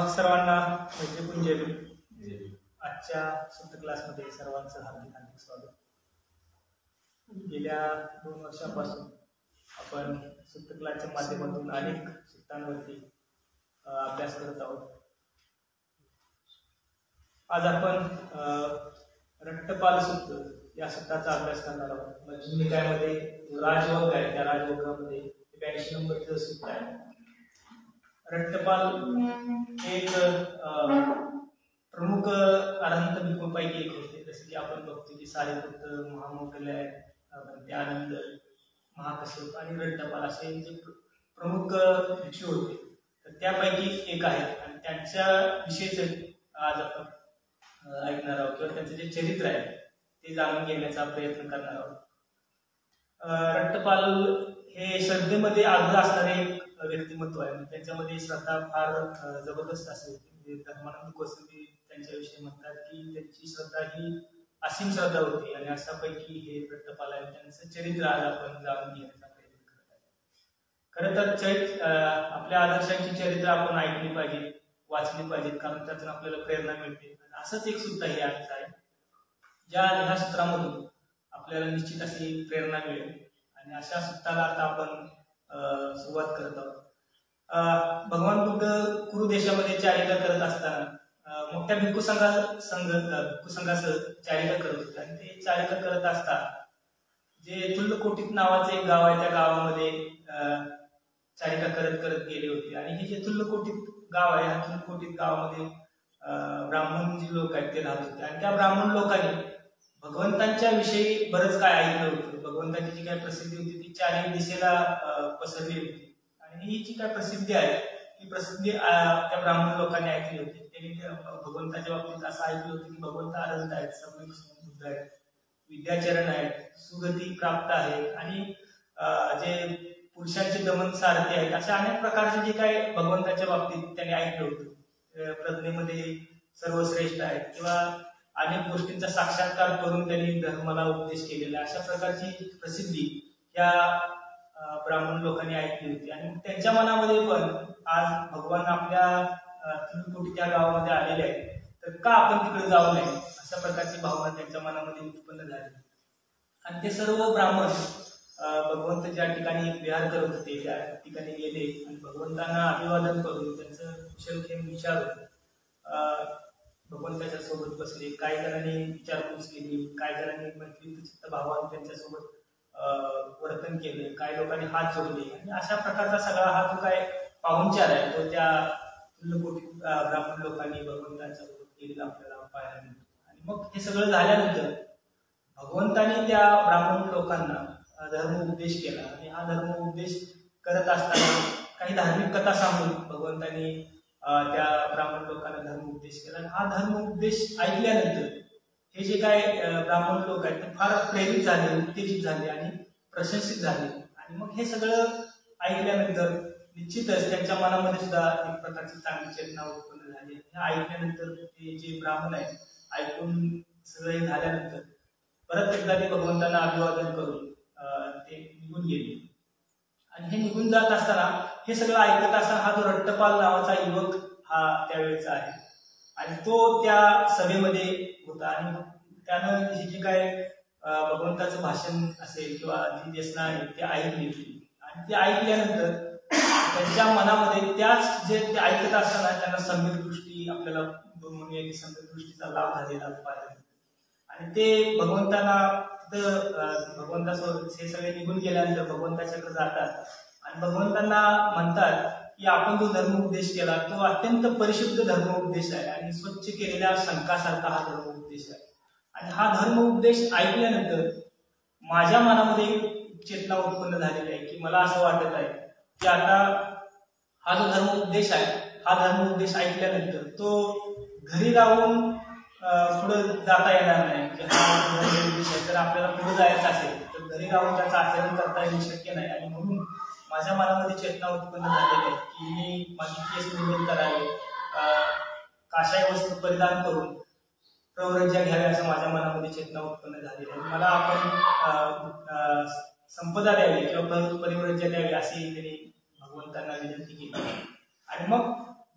सर्वांना मैत्रीपूर्ण आजच्या सुट्ट क्लासमध्ये सर्वांचं हार्दिक हार्दिक स्वागत। गेल्या 2 वर्षांपासून आपण सुट्ट क्लासच्या माध्यमातून अनेक सुट्टांवरती अभ्यास करत आहोत। आज आपण रट्टपाल सुट्ट या सुट्टाचा अभ्यास करणार आहोत। मध्यम निकायामध्ये राजवग आहे, त्या राजवगामध्ये 82 नंबरचं सुट्ट आहे। रट्टपाल एक प्रमुख अरहंत भिक्खूंपैकी एक होते। जसे की आपण बघतो की सारीपुत्त, महामोगलय, आनंद, महाकश्यप आणि रट्टपाल असे जे प्रमुख भिक्षू होते, तर त्यापैकी एक आहेत आणि त्यांच्या विषयीच आज आपण ऐकणार आहोत किंवा त्यांचं जे चरित्र आहे ते जाणून घेण्याचा प्रयत्न करणार आहोत। रट्टपाल हे श्रद्धेमध्ये आग्रह असणारे एक व्यक्तिमत्व आहे। त्यांच्यामध्ये श्रद्धा फार जबरदस्त असते। धर्मानंद कोसंबी त्यांच्याविषयी म्हणतात की त्यांची श्रद्धा ही असीम श्रद्धा होती आणि अशापैकी हे रट्टपाल आहे। त्यांचं चरित्र आज आपण जाणून घेण्याचा प्रयत्न करत आहे। खरं तर आपल्या आदर्शांची चरित्र आपण ऐकली पाहिजे, वाचली पाहिजेत, कारण त्यातून आपल्याला प्रेरणा मिळते। असंच एक सुद्धा हे आहे ज्या ह्या सूत्रामधून आपल्याला निश्चित अशी प्रेरणा मिळेल आणि अशा सूत्राला आता आपण सुरुवात करत आहोत। भगवान बुद्ध कुरु देशामध्ये चारिका करत असताना मोठ्या भिक्खू संघासह चारिका करत होते आणि ते चारिका करत असता जे तुल्लकोटीत नावाचे एक गाव आहे, त्या गावामध्ये चारिका करत करत गेले होते आणि हे जे तुल्लकोटीत गाव आहे, ह्या तुल्लकोटीत गावामध्ये ब्राह्मण जे लोक आहेत ते राहत होते आणि त्या ब्राह्मण लोकांनी भगवंतांच्या विषयी बरंच काय ऐकलं होतं। भगवंतांची जी काय प्रसिद्धी होती ती चारही दिशेला पसरली होती आणि ही जी काय प्रसिद्धी आहे ती प्रसिद्धी त्या ब्राह्मण लोकांनी ऐकली होती। त्यांनी भगवंताच्या बाबतीत असं ऐकलं होतं की भगवंत आनंद आहेत, सम्यक बुद्ध आहेत, विद्याचरण आहेत, सुगती प्राप्त आहेत आणि जे पुरुषांचे दमन सारथी आहेत, अशा अनेक प्रकारचे जे काय भगवंताच्या बाबतीत त्यांनी ऐकलं होतं। प्रज्ञेमध्ये सर्वश्रेष्ठ आहेत किंवा अनेक गोष्टींचा साक्षात्कार करून त्यांनी धर्माला उपदेश केलेला, अशा प्रकारची प्रसिद्धी या ब्राह्मण लोकांनी ऐकली होती आणि त्यांच्या मनामध्ये पण आज भगवान आपल्या तुल्लकोटीच्या गावामध्ये आलेले आहेत, तर का आपण तिकडे जाऊ नये, अशा प्रकारची भावना त्यांच्या मनामध्ये उत्पन्न झाली आणि ते सर्व ब्राह्मण भगवंत ज्या ठिकाणी विहार करत होते त्या ठिकाणी गेले आणि भगवंतांना अभिवादन करून त्यांचं कुशलक्षेम विचारून भगवंताच्या सोबत बसले। काही जणांनी विचारपूस केली, काही जणांनी मैत्रीचित्त भावाने त्यांच्यासोबत वर्तन केले, काही लोकांनी हात जोडले आणि अशा प्रकारचा सगळा हा जो काय पाहुणचार आहे तो त्या तुल्लकोटी ब्राह्मण लोकांनी भगवंतांच्या सोबत केलेला आपल्याला पाहायला मिळतो। आणि मग हे सगळं झाल्यानंतर भगवंतांनी त्या ब्राह्मण लोकांना धर्म उपदेश केला आणि हा धर्म उपदेश करत असताना काही धार्मिक कथा सांगून भगवंतांनी त्या ब्राह्मण लोकांना धर्म उपदेश केला आणि हा धर्म उपदेश ऐकल्यानंतर हे जे काय ब्राह्मण लोक आहेत ते फार प्रेरित झाले, उत्तेजित झाले आणि प्रशंसित झाले आणि मग हे सगळं ऐकल्यानंतर निश्चितच त्यांच्या मनामध्ये सुद्धा एक प्रकारची चांगली चेतना उत्पन्न झाली। हे ऐकल्यानंतर ते जे ब्राह्मण आहेत ऐकून सगळं झाल्यानंतर परत एकदा ते भगवंतांना अभिवादन करून ते निघून गेले आणि हे निघून जात असताना हे सगळं ऐकत असताना हा जो रट्टपाल नावाचा युवक हा त्यावेळेचा आहे आणि तो त्या सभेमध्ये होता आणि त्यानं हे जे काय भगवंताचं भाषण असेल किंवा जी देशना आहे ते ऐकली आणि ते ऐकल्यानंतर त्यांच्या मनामध्ये त्याच जे ते ऐकत असताना त्यांना सम्यक दृष्टी, आपल्याला म्हणूया की सम्यक दृष्टीचा लाभ झालेला पाहिजे आणि ते भगवंतांना भगवंतासोबत हे सगळे निघून गेल्यानंतर भगवंताच्याकडे जातात आणि भगवंतांना म्हणतात की आपण जो धर्म उपदेश केला तो अत्यंत परिशुद्ध धर्म उपदेश आहे आणि स्वच्छ केलेल्या शंकासारखा हा धर्म उपदेश आहे आणि हा धर्म उपदेश ऐकल्यानंतर माझ्या मनामध्ये चेतना उत्पन्न झालेली आहे की मला असं वाटत आहे की आता हा जो धर्म उपदेश आहे हा धर्म उपदेश ऐकल्यानंतर तो घरी राहून पुढे जाता येणार नाही। हा धर्म उपदेश आहे तर आपल्याला पुढे जायचं असेल तर घरी राहून त्याचं आचरण करता येणं शक्य नाही आणि म्हणून माझ्या मनामध्ये चेतना उत्पन्न झालेली आहे की मी माझी केस निवड करावी, काशाय वस्त्र परिधान करून प्रवृत्त्या घ्याव्या असं माझ्या मनामध्ये चेतना उत्पन्न झालेली आहे। मला आपण संपदा द्यावी किंवा परिवृत्त्या द्यावी अशी त्यांनी भगवंतांना विनंती केली आणि मग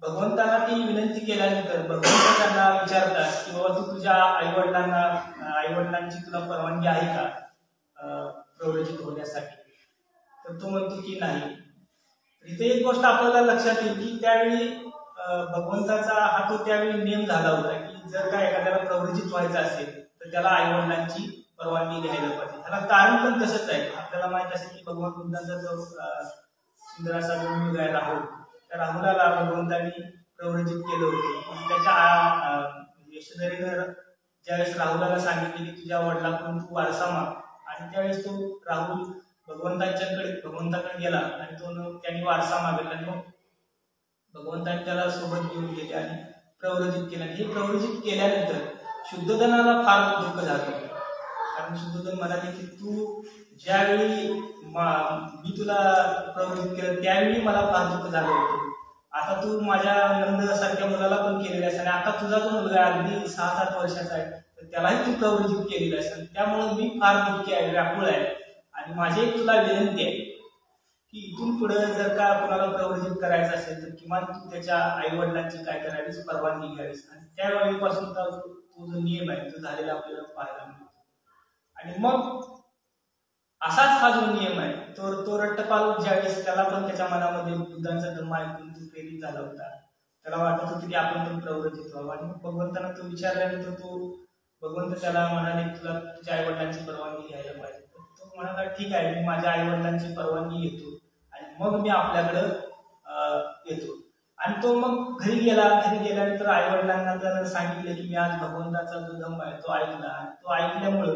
भगवंतांना ती विनंती केल्यानंतर भगवंत त्यांना विचारतात की बाबा तू तुझ्या आईवडिलांची तुला परवानगी आहे का प्रव्रजित होण्यासाठी. तर तो म्हणतो की नाही. इथे एक गोष्ट आपल्याला लक्षात येईल की त्यावेळी भगवंताचा हा तो त्यावेळी नियम झाला होता की जर का एखाद्याला प्रव्रजित व्हायचं असेल तर त्याला आईवडिलांची परवानगी घ्यायला पाहिजे. त्याला कारण पण तसंच आहे. आपल्याला माहित असेल की भगवान बुद्धांचा जो सुंदर असा जो मुलगा आहे राहुल, त्या राहुलाला भगवंतांनी प्रव्रजित केलं होतं. त्याच्या यशोधरीनं ज्यावेळेस राहुलाला सांगितले की तुझ्या वडिलांकडून तू वारसा माग, आणि त्यावेळेस तो राहुल भगवंताकडे गेला आणि त्यांनी वारसा मागितला आणि मग भगवंतांनी त्याला सोबत घेऊन गेले आणि प्रव्रजित केलं. हे प्रव्रजित केल्यानंतर शुद्धोधनाला फार दुःख झालं. कारण शुद्धोधन म्हणाले की तू ज्यावेळी मी तुला प्रव्रजित केलं त्यावेळी मला फार दुःख झालं होतं. आता तू माझ्या नंद सारख्या मुलाला पण केलेला आहेस आणि आता तुझा जो मुलगा अगदी 6-7 वर्षाचा आहे तर त्यालाही तू प्रव्रजित केलेला आहेस. त्यामुळे मी फार दुःखी आहे, व्याकुळ आहे. आणि माझी एक तुला विनंती आहे की इथून पुढे जर का कोणाला प्रव्रजित करायचं असेल तर किमान तू त्याच्या आई वडिलांची काय करावीस परवानगी घ्यावीस. आणि त्यावेळीपासून तो जो नियम आहे तो झालेला आपल्याला पाहायला मिळतो. आणि मग असाच हा जो नियम आहे तो रट्टपाल ज्यावेळेस त्याला पण त्याच्या मनामध्ये बुद्धांचा धर्म ऐकून तो प्रेरित झाला होता. त्याला वाटत होतं की आपण पण प्रव्रजित व्हावं. आणि मग भगवंतांना तो विचारल्यानंतर भगवंत त्याला म्हणाले तुला तुझ्या आई वडिलांची परवानगी घ्यायला पाहिजे. तो म्हणाला ठीक आहे, मी माझ्या आई वडिलांची परवानगी घेतो आणि मग मी आपल्याकडं येतो. आणि तो मग घरी गेल्यानंतर आई वडिलांना जर सांगितले की मी आज भगवंताचा जो धम्म आहे तो ऐकला, आणि तो ऐकल्यामुळं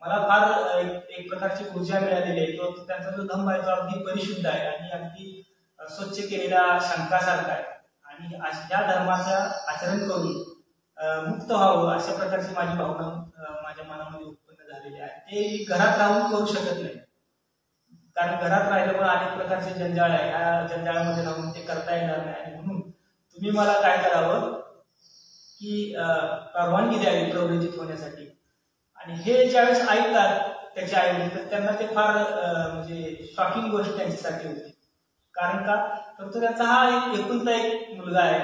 मला फार एक प्रकारची ऊर्जा मिळालेली आहे. तो त्यांचा जो धम्म आहे तो अगदी परिशुद्ध आहे आणि अगदी स्वच्छ केलेला शंकासारखा आहे. आणि या धर्माचं आचरण करून मुक्त व्हावं अशा प्रकारची माझी भावना माझ्या मनामध्ये उत्पन्न झालेली आहे. ते घरात राहून करू शकत नाही, कारण घरात राहिल्यामुळे अनेक प्रकारचे जंजाळ आहे. या जंजाळामध्ये राहून ते करता येणार नाही. आणि म्हणून तुम्ही मला काय करावं की परवानगी द्यावी प्रव्रजित होण्यासाठी. आणि हे ज्यावेळेस ऐकतात त्याचे आई तर त्यांना ते फार म्हणजे शॉकिंग गोष्ट त्यांच्यासाठी होती. कारण का तर तो त्यांचा हा एकुलता एक मुलगा आहे,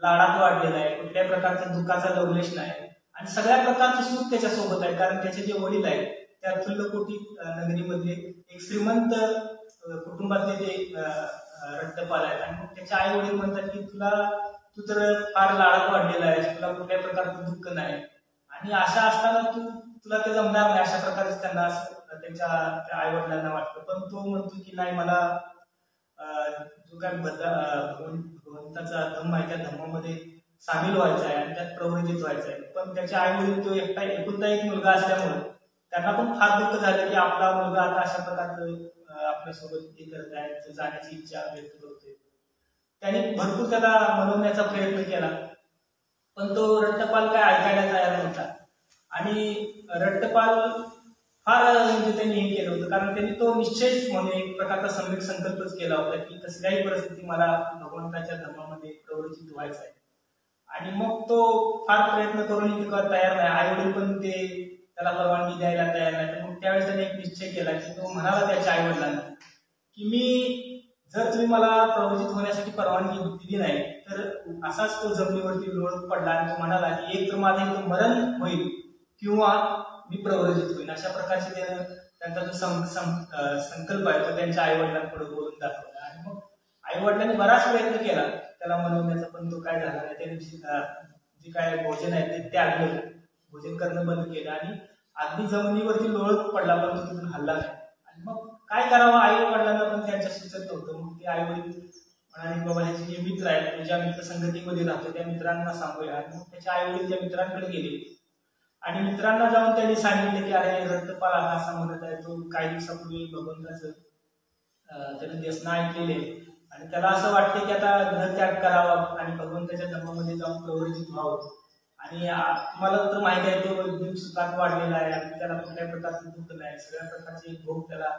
लाडात वाढलेला आहे, कुठल्याही प्रकारच्या दुःखाचा लवलेश नाही आणि सगळ्या प्रकारचं सुख त्याच्यासोबत आहे. कारण त्याचे जे वडील आहेत त्या थुल्लकोटी नगरीमध्ये एक श्रीमंत कुटुंबातले ते रट्टपाल आहेत. आणि मग त्याचे आई वडील म्हणतात की तू तर फार लाडात वाढलेला आहेस, तुला कुठल्याही प्रकारचं दुःख नाही आणि अशा असताना तुला ते जमणार नाही. अशा प्रकारे त्यांना त्यांच्या आई वडिलांना वाटतं. पण तो म्हणतो की नाही, मला जो काय भगवंताचा धम्म आहे त्या धम्मामध्ये सामील व्हायचा आहे आणि त्यात प्रव्रजित व्हायचं आहे. पण त्याच्या आई वडील तो एकुलता एक मुलगा असल्यामुळे त्यांना पण फार दुःख झालं की आपला मुलगा आता अशा प्रकारचं आपल्यासोबत हे करत आहे, जाण्याची इच्छा व्यक्त करतोय. त्याने भरपूर त्याला मनवण्याचा प्रयत्न केला पण तो रट्टपाल काय ऐकायला तयार नव्हता. आणि रट्टपाल फार म्हणजे त्यांनी हे केलं होतं, कारण त्यांनी तो निश्चयच म्हणून एक प्रकारचा सम्यक संकल्पच केला होता की कसल्याही परिस्थिती मला भगवंताच्या धर्मामध्ये प्रवृत्त व्हायचं आहे. आणि मग तो फार प्रयत्न करून तयार नाही, आई वडील पण त्याला परवानगी द्यायला तयार नाही. तर मग त्यावेळेस त्याने एक निश्चय केला की तो म्हणाला त्याच्या आई वडिलांना की मी जर तुम्ही मला प्रवृत्त होण्यासाठी परवानगी दिली नाही तर असाच तो जमिनीवरती लोळत पडला आणि तो म्हणाला की एक तर माझे मरण होईल किंवा मी प्रवृत्त होईल. अशा प्रकारचे त्यांचा जो संकल्प आहे तो त्यांच्या आई वडिलांकडे बोलून दाखवला. आणि मग आई वडिलांनी बराच प्रयत्न केला त्याला मनवण्याचा, पण तो काय झाला नाही. त्याने जे काय भोजन आहे ते त्यागलं, भोजन करणं बंद केलं आणि अगदी जमिनीवरती लोळत पडला, पण तो तिथून हल्ला नाही. आणि मग काय करावं आई वडिलांना पण त्यांच्या सुचत नव्हतं. मग ते आई वडील म्हणाले बाबा ह्याचे जे मित्र आहेत, ज्या मित्र संगतीमध्ये राहतो त्या मित्रांना सांगूया. आणि मग त्याच्या आई वडील त्या मित्रांकडे गेले आणि मित्रांना जाऊन त्यांनी सांगितले की अरे रट्टपाल असा म्हणत आहे, तो काही दिवसापूर्वी भगवंताचं त्याने देसना ऐकलेले आणि त्याला असं वाटते की आता ग्रहत्याग करावा आणि भगवंताच्या धर्मामध्ये जाऊन प्रवृत्त व्हावं. आणि तुम्हाला तर माहिती आहे तो एकदम सुखात वाढलेला आहे आणि त्याला कुठल्याही प्रकारचं दुःख नाही, सगळ्या प्रकारचे भोग त्याला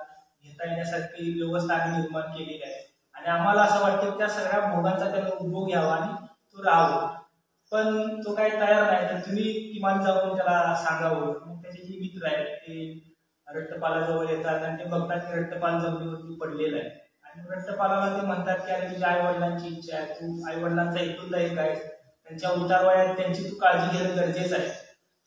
घेता येण्यासारखी व्यवस्था आम्ही निर्माण केलेली आहे. आणि आम्हाला असं वाटतं की त्या सगळ्या भोगांचा त्याला उपभोग घ्यावा आणि तो राहावा. पण तो काही तयार नाही. तर तुम्ही किमान जाऊन त्याला सांगावं. मग त्याचे जे मित्र आहेत ते रट्टपालाजवळ येतात आणि ते बघतात की रट्टपाल जमिनीवरती पडलेला आहे. आणि आणि रट्टपालाला ते म्हणतात की अरे तुझ्या आई वडिलांची इच्छा आहे, तू आई वडिलांचा एकुलता एक आहे, त्यांच्या उतारवयात त्यांची तू काळजी घेणं गरजेचं आहे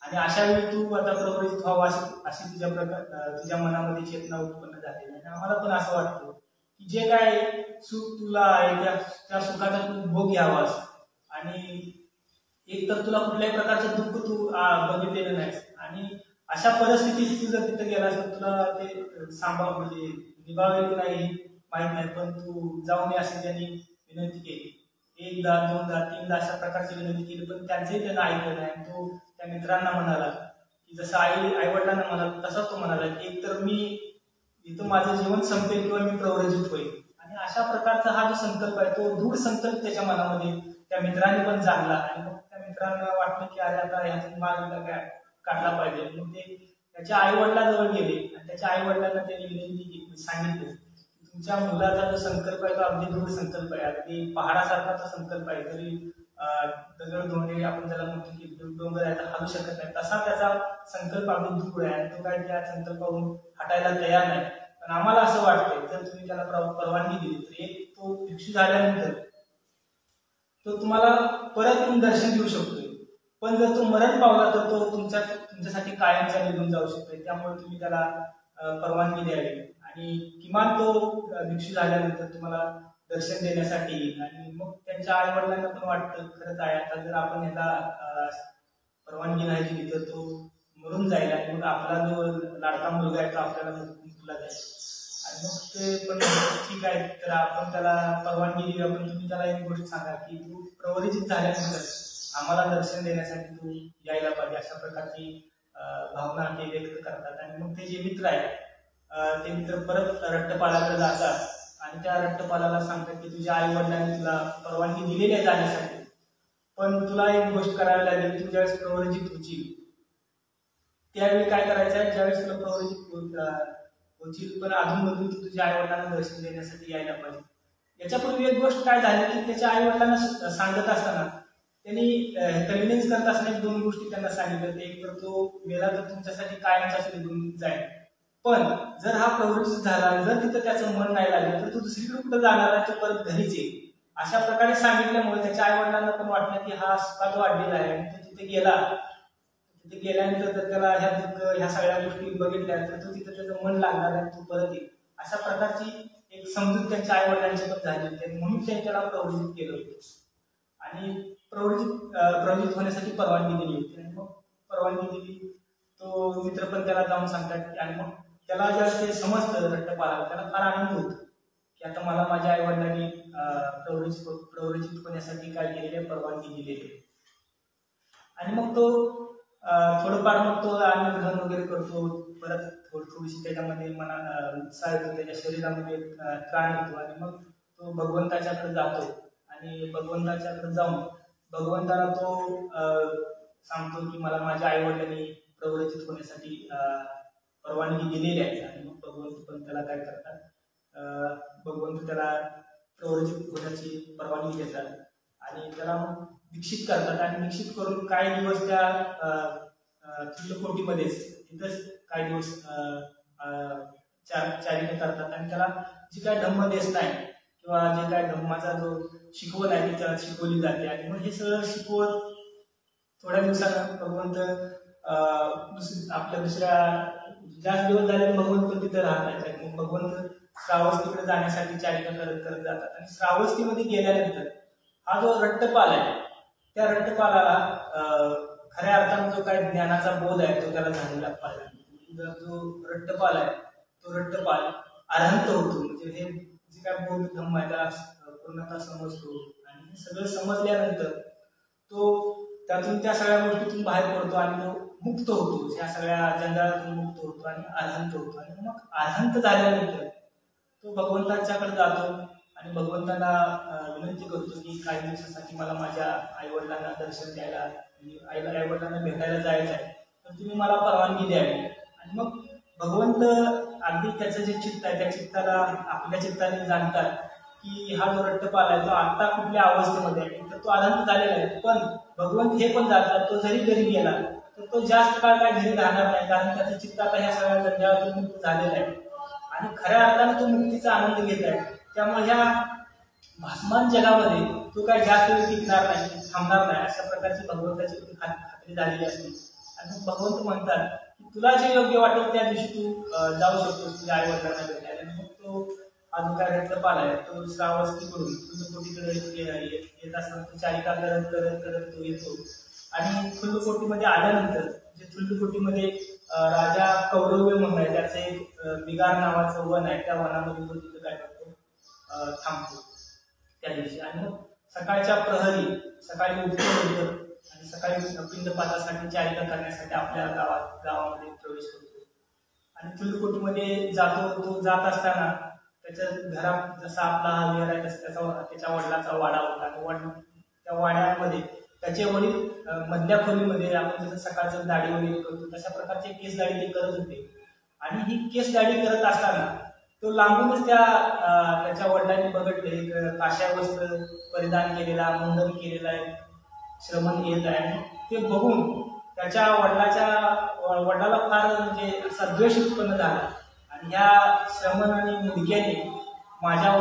आणि अशा वेळी तू आता प्रवृत्त व्हावं अशी तुझ्या मनामध्ये चेतना उत्पन्न झालेली आहे. आम्हाला पण असं वाटतं की जे काय सुख तुला आहे त्या सुखाचा तू भोग घ्यावास आणि एक तर तुला कुठल्याही प्रकारचं दुःख तू बघितलेलं नाहीस आणि अशा परिस्थितीत तू जर तिथे गेलास तर तुला ते सांभाळ म्हणजे निभावेल की नाही माहित नाही, पण तू जाऊ नये अशी त्यांनी विनंती केली. एकदा दोनदा तीनदा अशा प्रकारची विनंती केली, पण त्यांचंही त्यांना ऐकलं नाही. तो त्या मित्रांना म्हणाला की जसं आई वडिलांना म्हणाला तसा तो म्हणाला की एक तर मी इथं माझं जीवन संपेल किंवा मी प्रव्रजित होईल. आणि अशा प्रकारचा हा जो संकल्प आहे तो दृढ संकल्प त्याच्या मनामध्ये त्या मित्रांनी पण जाणला आणि मग त्या मित्रांना वाटलं की अरे आता ह्यातून मार्ग काय काढला पाहिजे. मग ते त्याच्या आई वडिलांजवळ गेले आणि त्याच्या आई वडिलांना त्यांनी विनंती केली, सांगितलं तुमच्या मुलाचा जो संकल्प आहे तो अगदी दृढ संकल्प आहे, अगदी पहाडासारखा तो संकल्प आहे, तरी दगड धोंडे आपण त्याला म्हणतो की डोंगर आहे हलू शकत नाही तसा त्याचा संकल्प अगदी दृढ आहे आणि तो काय त्या संकल्पावरून हटायला तयार नाही. पण आम्हाला असं वाटतंय जर तुम्ही त्याला परवानगी दिली तर एक तो भिक्षू झाल्यानंतर तो तुम्हाला परत येऊन दर्शन देऊ शकतोय, पण जर तो मरण पावला तर तो तुमच्यासाठी कायमचा निघून जाऊ शकतोय. त्यामुळे तुम्ही त्याला परवानगी द्यावी आणि किमान तो भिक्षू झाल्यानंतर तुम्हाला दर्शन देण्यासाठी येईल. आणि मग त्यांच्या आई वडिलांना पण वाटतं खरंच आहे आता जर आपण ह्याला परवानगी नाही दिली तर तो मरून जाईल आणि मग आपला जो लाडका मुलगा आहे तो आपल्याला मुक्तीला जाईल. आणि मग ते पण ठीक आहे तर आपण त्याला परवानगी दिली, पण तुम्ही त्याला एक गोष्ट सांगा की तू प्रवरित झाल्यानंतर आम्हाला दर्शन देण्यासाठी तू यायला पाहिजे. अशा प्रकारची भावना ते व्यक्त करतात. आणि मग ते जे मित्र आहेत ते मित्र परत रट्टपालाकडे जातात आणि त्या रट्टपालाला सांगतात की तुझ्या आई वडिलांनी तुला परवानगी दिलेली आहे जाण्यासाठी, पण तुला एक गोष्ट करावी लागेल. तू ज्यावेळेस प्रवृत्त होशील त्यावेळी काय करायचं आहे, ज्यावेळेस तुला प्रवृत्त होशील पण अजूनमधून तू तुझ्या आई वडिलांना दर्शन देण्यासाठी यायला पाहिजे. याच्यापूर्वी एक गोष्ट काय झाली की त्याच्या आई वडिलांना सांगत असताना त्यांनी कन्व्हिन्स करत असताना एक दोन गोष्टी त्यांना सांगितलं. एक तर तो मेला तर तुमच्यासाठी कायमचा निघून जाईल, पण जर हा प्रवृत्त झाला जर तिथं त्याचं मन नाही लागलं तर तो दुसरीकडे कुठं जाणार आहे, तो परत घरीच येईल. अशा प्रकारे सांगितल्यामुळे त्याच्या आई वडिलांना पण वाटलं की हा सुखात वाढलेला आहे आणि तो तिथे गेल्यानंतर जर त्याला ह्या सगळ्या गोष्टी बघितल्या तर तो तिथे त्याचं मन लागणार आहे, तो परत येईल. अशा प्रकारची एक समजूत त्यांच्या आई वडिलांची पण झाली, म्हणून त्यांच्याला प्रवृत्त केलं होतं आणि प्रवृत्त होण्यासाठी परवानगी दिली होती. आणि मग परवानगी दिली तो मित्र पण त्याला जाऊन सांगतात आणि मग त्याला ज्यावेळेस ते समजतं रट्टपाला त्याला फार आनंद होतो की आता मला माझ्या आई वडिलांनी प्रवृत्त होण्यासाठी काय केलेले परवानगी दिलेली. आणि मग तो थोडंफार मग तो अन्नग्रहण वगैरे करतो, परत थोडीशी त्याच्यामध्ये उत्साह येतो, त्याच्या शरीरामध्ये त्राण येतो आणि मग तो भगवंताच्याकडे जातो आणि भगवंताच्याकडे जाऊन भगवंताला तो सांगतो की मला माझ्या आई वडिलांनी प्रवृत्त होण्यासाठी परवानगी दिलेली आहे. आणि मग भगवंत पण त्याला काय करतात, भगवंत त्याला प्रवृत्त होण्याची परवानगी देतात आणि त्याला मग दीक्षित करतात. आणि दीक्षित करून काही दिवस त्या चित्रकोटीमध्येच तिथंच काही दिवस चारित्र्य करतात आणि त्याला जी काय धम्मदेशना आहे किंवा जे काय धम्माचा जो शिकवण आहे ती त्याला शिकवली जाते. आणि मग हे सगळं शिकवत थोड्या दिवसानं भगवंत आपल्या दुसऱ्या जास्त दिवस झाले भगवंत पण तिथे राहत आहेत. मग भगवंत श्रावस्तीकडे जाण्यासाठी चारित्र्य करत जातात आणि श्रावस्तीमध्ये गेल्यानंतर हा जो रट्टपाल आहे त्या रट्टपालाला खऱ्या अर्थाने जो काय ज्ञानाचा बोध आहे तो त्याला झालेला पाहिजे. जो रट्टपाल आहे तो रट्टपाल अरहंत होतो, म्हणजे हे जे काय बोध धम्म आहे त्याला पूर्णतः समजतो आणि हे सगळं समजल्यानंतर तो त्यातून त्या सगळ्या गोष्टीतून बाहेर पडतो आणि तो मुक्त होतो, या सगळ्या जंजाळातून मुक्त होतो आणि अरहंत होतो. आणि मग अरहंत झाल्यानंतर तो भगवंताच्याकडे जातो आणि भगवंतांना विनंती करतो की काही दिवसासाठी मला माझ्या आई वडिलांना दर्शन द्यायला आई वडिलांना भेटायला जायचं आहे, तर तुम्ही मला परवानगी द्यावी. आणि मग भगवंत अगदी त्याचं जे चित्त आहे त्या चित्ताला आपल्या चित्ताने जाणतात की हा जो रट्टपाल आहे तो आता कुठल्या अवस्थेमध्ये आहे, तर तो आनंद झालेला आहे. पण भगवंत हे पण जाणतात तो जरी घरी गेला तर तो जास्त काळ काय घरी राहणार नाही, कारण त्याचं चित्त आता ह्या सगळ्या जंजाळातून मुक्त झालेलं आहे आणि खऱ्या अर्थाने तो मुक्तीचा आनंद घेत आहे. त्यामुळे ह्या भासमान जगामध्ये तो काही जास्त वेळ टिकणार नाही, थांबणार नाही, अशा प्रकारची भगवंताची खात्री झालेली असते. आणि मग भगवंत म्हणतात की तुला जे योग्य वाटेल त्या दिवशी तू जाऊ शकतोस तुझ्या आई वडिलांना भेटायला. आणि मग तो हा जो काय रक्तपाल आहे तो श्रावस्तीकडून फुल्लकोटीकडे येत असताना तो चारिका करत करत करत तो येतो. आणि फुल्लकोटीमध्ये आल्यानंतर जे फुल्लकोटीमध्ये राजा कौरव्य म्हणून आहे, त्याचं एक बिगार नावाचं वन आहे, त्या वनामध्ये तो तिथं काय करतो, थांबतो त्या दिवशी. आणि मग सकाळच्या प्रहरी सकाळी उठतो आणि सकाळी पिंडपातासाठी चारिका करण्यासाठी आपल्या गावामध्ये प्रवेश करतो. आणि फुल्लकोटीमध्ये जातो. तो जात असताना त्याच्या घरात जसा आपला हा विहार आहे तसा त्याच्या वडिलांचा वाडा होता. त्या वाड्यामध्ये त्याचे वडील मधल्या खोलीमध्ये आपण जसं सकाळचं दाढी वगैरे करतो तशा प्रकारचे केस दाढी ते करत होते. आणि ही केस दाढी करत असताना तो लांबूनच त्याच्या वडिलांनी बघितले, काश्या वस्त्र परिधान केलेला, मुंडन केलेला आहे, श्रमण येत आहे. ते बघून त्याच्या वडिलाला फार म्हणजे असा द्वेष उत्पन्न झाला. आणि या श्रमण आणि मुलग्याने माझ्या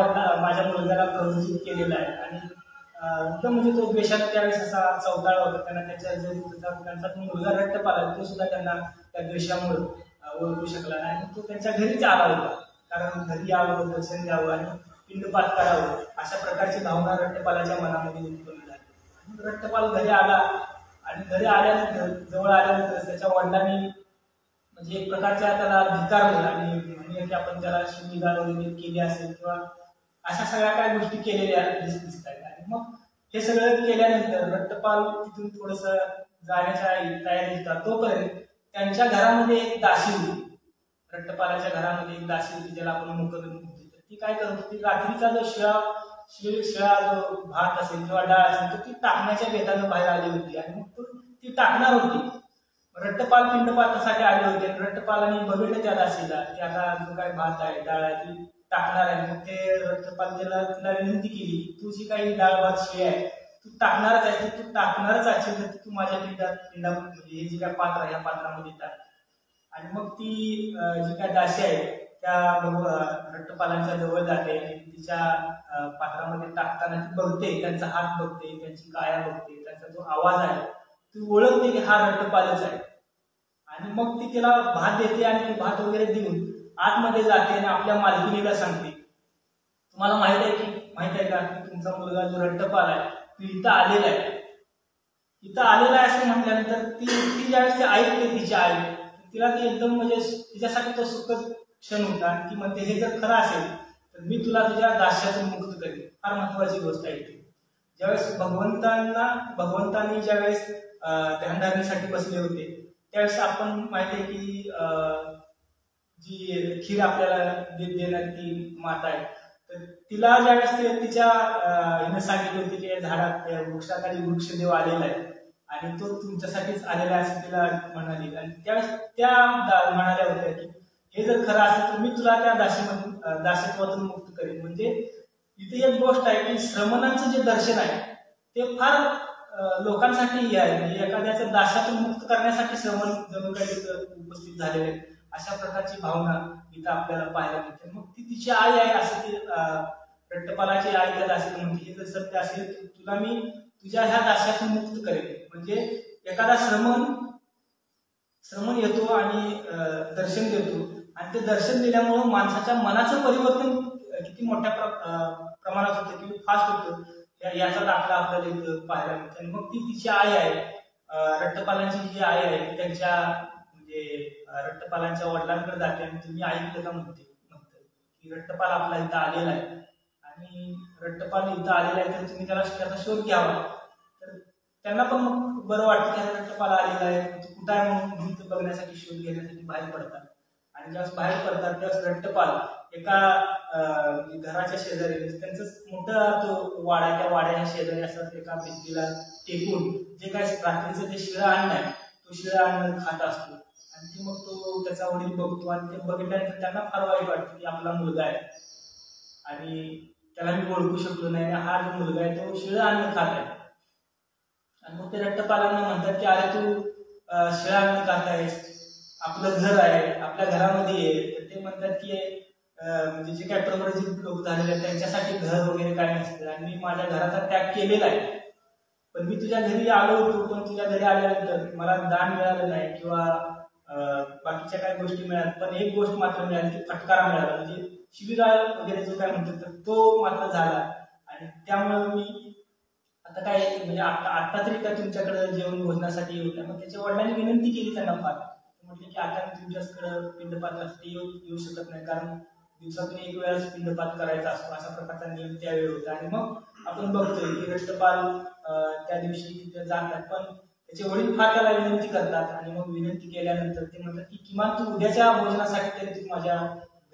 मुलग्याला प्रवृत्त केलेला आहे. आणि एकदम म्हणजे तो द्वेषात त्यावेळेस असा चौताळा होता. त्यांना त्यांचा तो मुलगा रट्टपाल आहे तो सुद्धा त्यांना त्या द्वेषामुळे ओळखू शकला नाही. तो त्यांच्या घरीच आला होता, कारण घरी यावं, दर्शन द्यावं आणि पिंडपात करावं अशा प्रकारची भावना रट्टपालाच्या मनामध्ये उत्पन्न झाली. रट्टपाल घरी आला आणि घरी आल्यानंतर जवळ आल्यानंतर त्याच्या वडिलांनी म्हणजे एक प्रकारच्या त्याला धिक्कारलं आणि म्हणूया की आपण त्याला शिवीगाळ वगैरे केली असेल किंवा अशा सगळ्या काही गोष्टी केलेल्या दिसत आहेत. आणि मग हे सगळं केल्यानंतर रट्टपाल तिथून थोडस जाण्याच्या तयारी होता. तोपर्यंत त्यांच्या घरामध्ये एक दासी होती, रट्टपालाच्या घरामध्ये एक दासी होती ज्याला आपण मुकदम होती. ती काय करत होती, रात्रीचा जो शिळा जो भात असेल किंवा डाळ असेल तर ती टाकण्याच्या बेतानं बाहेर आली होती. आणि मग ती टाकणार होती. रट्टपाल पिंडपातासाठी आले होते. रट्टपालांनी बघितलं त्या दासीला की आता जो काय भात आहे, डाळ आहे ती टाकणार आहे. मग ते रट्टपाल तिला विनंती केली की तू जी काही डाळ भात शिळी आहे तू टाकणारच आहे, तू टाकणारच असेल तर तू माझ्या पिंडा म्हणजे हे जे काय पात्र आहे या पात्रामध्ये टाक. आणि मग ती जी काय दासी आहे त्या रट्टपालांच्या जवळ जाते आणि तिच्या पात्रामध्ये टाकताना ती बघते, त्यांचा हात बघते, त्यांची काया बघते, त्यांचा जो आवाज आहे ती ओळखते की हा रट्टपालच आहे. आणि मग ती तिला भात देते आणि ती भात वगैरे देऊन आतमध्ये जाते आणि आपल्या मालकिनीला सांगते, तुम्हाला माहित आहे का की तुमचा मुलगा जो रट्टपाल आहे तो इथं आलेला आहे असं म्हटल्यानंतर ती ज्यावेळेस ते ऐकते तिची आई, तिला ते एकदम म्हणजे तिच्यासाठी तो सुखद क्षण होता. ती म्हणते हे जर खरं असेल तर मी तुला तुझ्या दास्यातून मुक्त करेन. फार महत्वाची गोष्ट आहे ती. ज्यावेळेस भगवंतांनी ज्यावेळेस ध्यानधारणेसाठी बसले होते त्यावेळेस आपण माहिती आहे की जी खीर आपल्याला देणारी ती माता आहे, तर तिला ज्यावेळेस तिच्या हिने सांगितलं होते की झाडात वृक्षाखाली वृक्षदेव आलेला आहे आणि तो तुमच्यासाठीच आलेला आहे असं तिला म्हणाली. आणि त्यावेळेस त्या म्हणाल्या होत्या की हे जर खरं असेल तर मी तुला त्या दास्यत्वातून मुक्त करेन. म्हणजे इथे एक गोष्ट आहे की श्रमणांचं जे दर्शन आहे ते फार लोकांसाठी हे आहे, म्हणजे एखाद्याचं दास्यातून मुक्त करण्यासाठी श्रमण जणू काही उपस्थित झालेले अशा प्रकारची भावना इथं आपल्याला पाहायला मिळते. मग ती तिची आई आहे असं ती रट्टपालाची आई त्या दासीला म्हणते, हे जर सत्य असेल तर तुला मी तुझ्या ह्या दास्यातून मुक्त करेन. म्हणजे एखादा श्रमण येतो आणि दर्शन देतो आणि ते दर्शन दिल्यामुळे माणसाच्या मनाचं परिवर्तन किती मोठ्या प्रमाणात होतं, किती फास्ट होतं याचा दाखला आपल्याला इथं पाहायला मिळतो. आणि मग ती तिची आई आहे, रट्टपालांची जी आई आहे त्यांच्या म्हणजे रट्टपालांच्या वडिलांकडे जाते आणि तुम्ही ऐकलं का म्हणते की रट्टपाल आपला इथं आलेला आहे आणि रट्टपाल इथं आलेला आहे तर तुम्ही त्याचा शोध घ्यावा. तर त्यांना पण मग बरं वाटतं की रट्टपाल आलेला आहे, कुठं आहे म्हणून बघण्यासाठी शोध घेण्यासाठी बाहेर पडतात. आणि ज्यावेळेस बाहेर पडतात त्यावेळेस रट्टपाल एका घराच्या शेजारी त्यांचं मोठा तो वाडा, त्या वाड्याच्या शेजारी असं एका भिंतीला टेकून जे काय रात्रीचं जे शिळं अन्न आहे तो शिळं अन्न खात असतो. आणि ते मग तो त्याचा वडील बघतो आणि ते बघितल्यानंतर त्यांना फार वाईट वाटतं की आपला मुलगा आहे आणि त्याला मी ओळखू शकलो नाही, हा जो मुलगा आहे तो शिळं अन्न खात आहे. आणि मग ते रट्टपालांना म्हणतात की अरे तू शिळं अन्न खात आहेस, आपलं घर आहे, आपल्या घरामध्ये आहे. तर ते म्हणतात की म्हणजे जे काय प्रव्रजित लोक झालेले आहेत त्यांच्यासाठी घर वगैरे काय नसतं आणि मी माझ्या घराचा त्याग केलेला आहे. पण मी तुझ्या घरी आलो होतो, पण तुझ्या घरी आल्यानंतर मला दान मिळालं नाही किंवा बाकीच्या काही गोष्टी मिळाल्या, पण एक गोष्ट मात्र मिळाली की फटकारा मिळाला, म्हणजे शिवीगाळ वगैरे जो काय म्हणतात तर तो मात्र झाला. आणि त्यामुळे मी आता काय म्हणजे आता तरी काय तुमच्याकडे जेवण भोजनासाठी येऊ नये. मग त्याच्या वडिलांनी विनंती केली त्यांना फार, म्हटले की आता मी तुमच्याकडे पिंडपातासाठी येऊ शकत नाही, कारण दिवसातून एक वेळाच पिंडपात करायचा असतो, अशा प्रकारचा नियम त्यावेळी होता. आणि मग आपण बघतोय की रट्टपाल त्या दिवशी तिथे जातात, पण त्याचे वडील फार त्याला विनंती करतात आणि मग विनंती केल्यानंतर ते म्हणतात की किमान तू उद्याच्या भोजनासाठी तरी तू माझ्या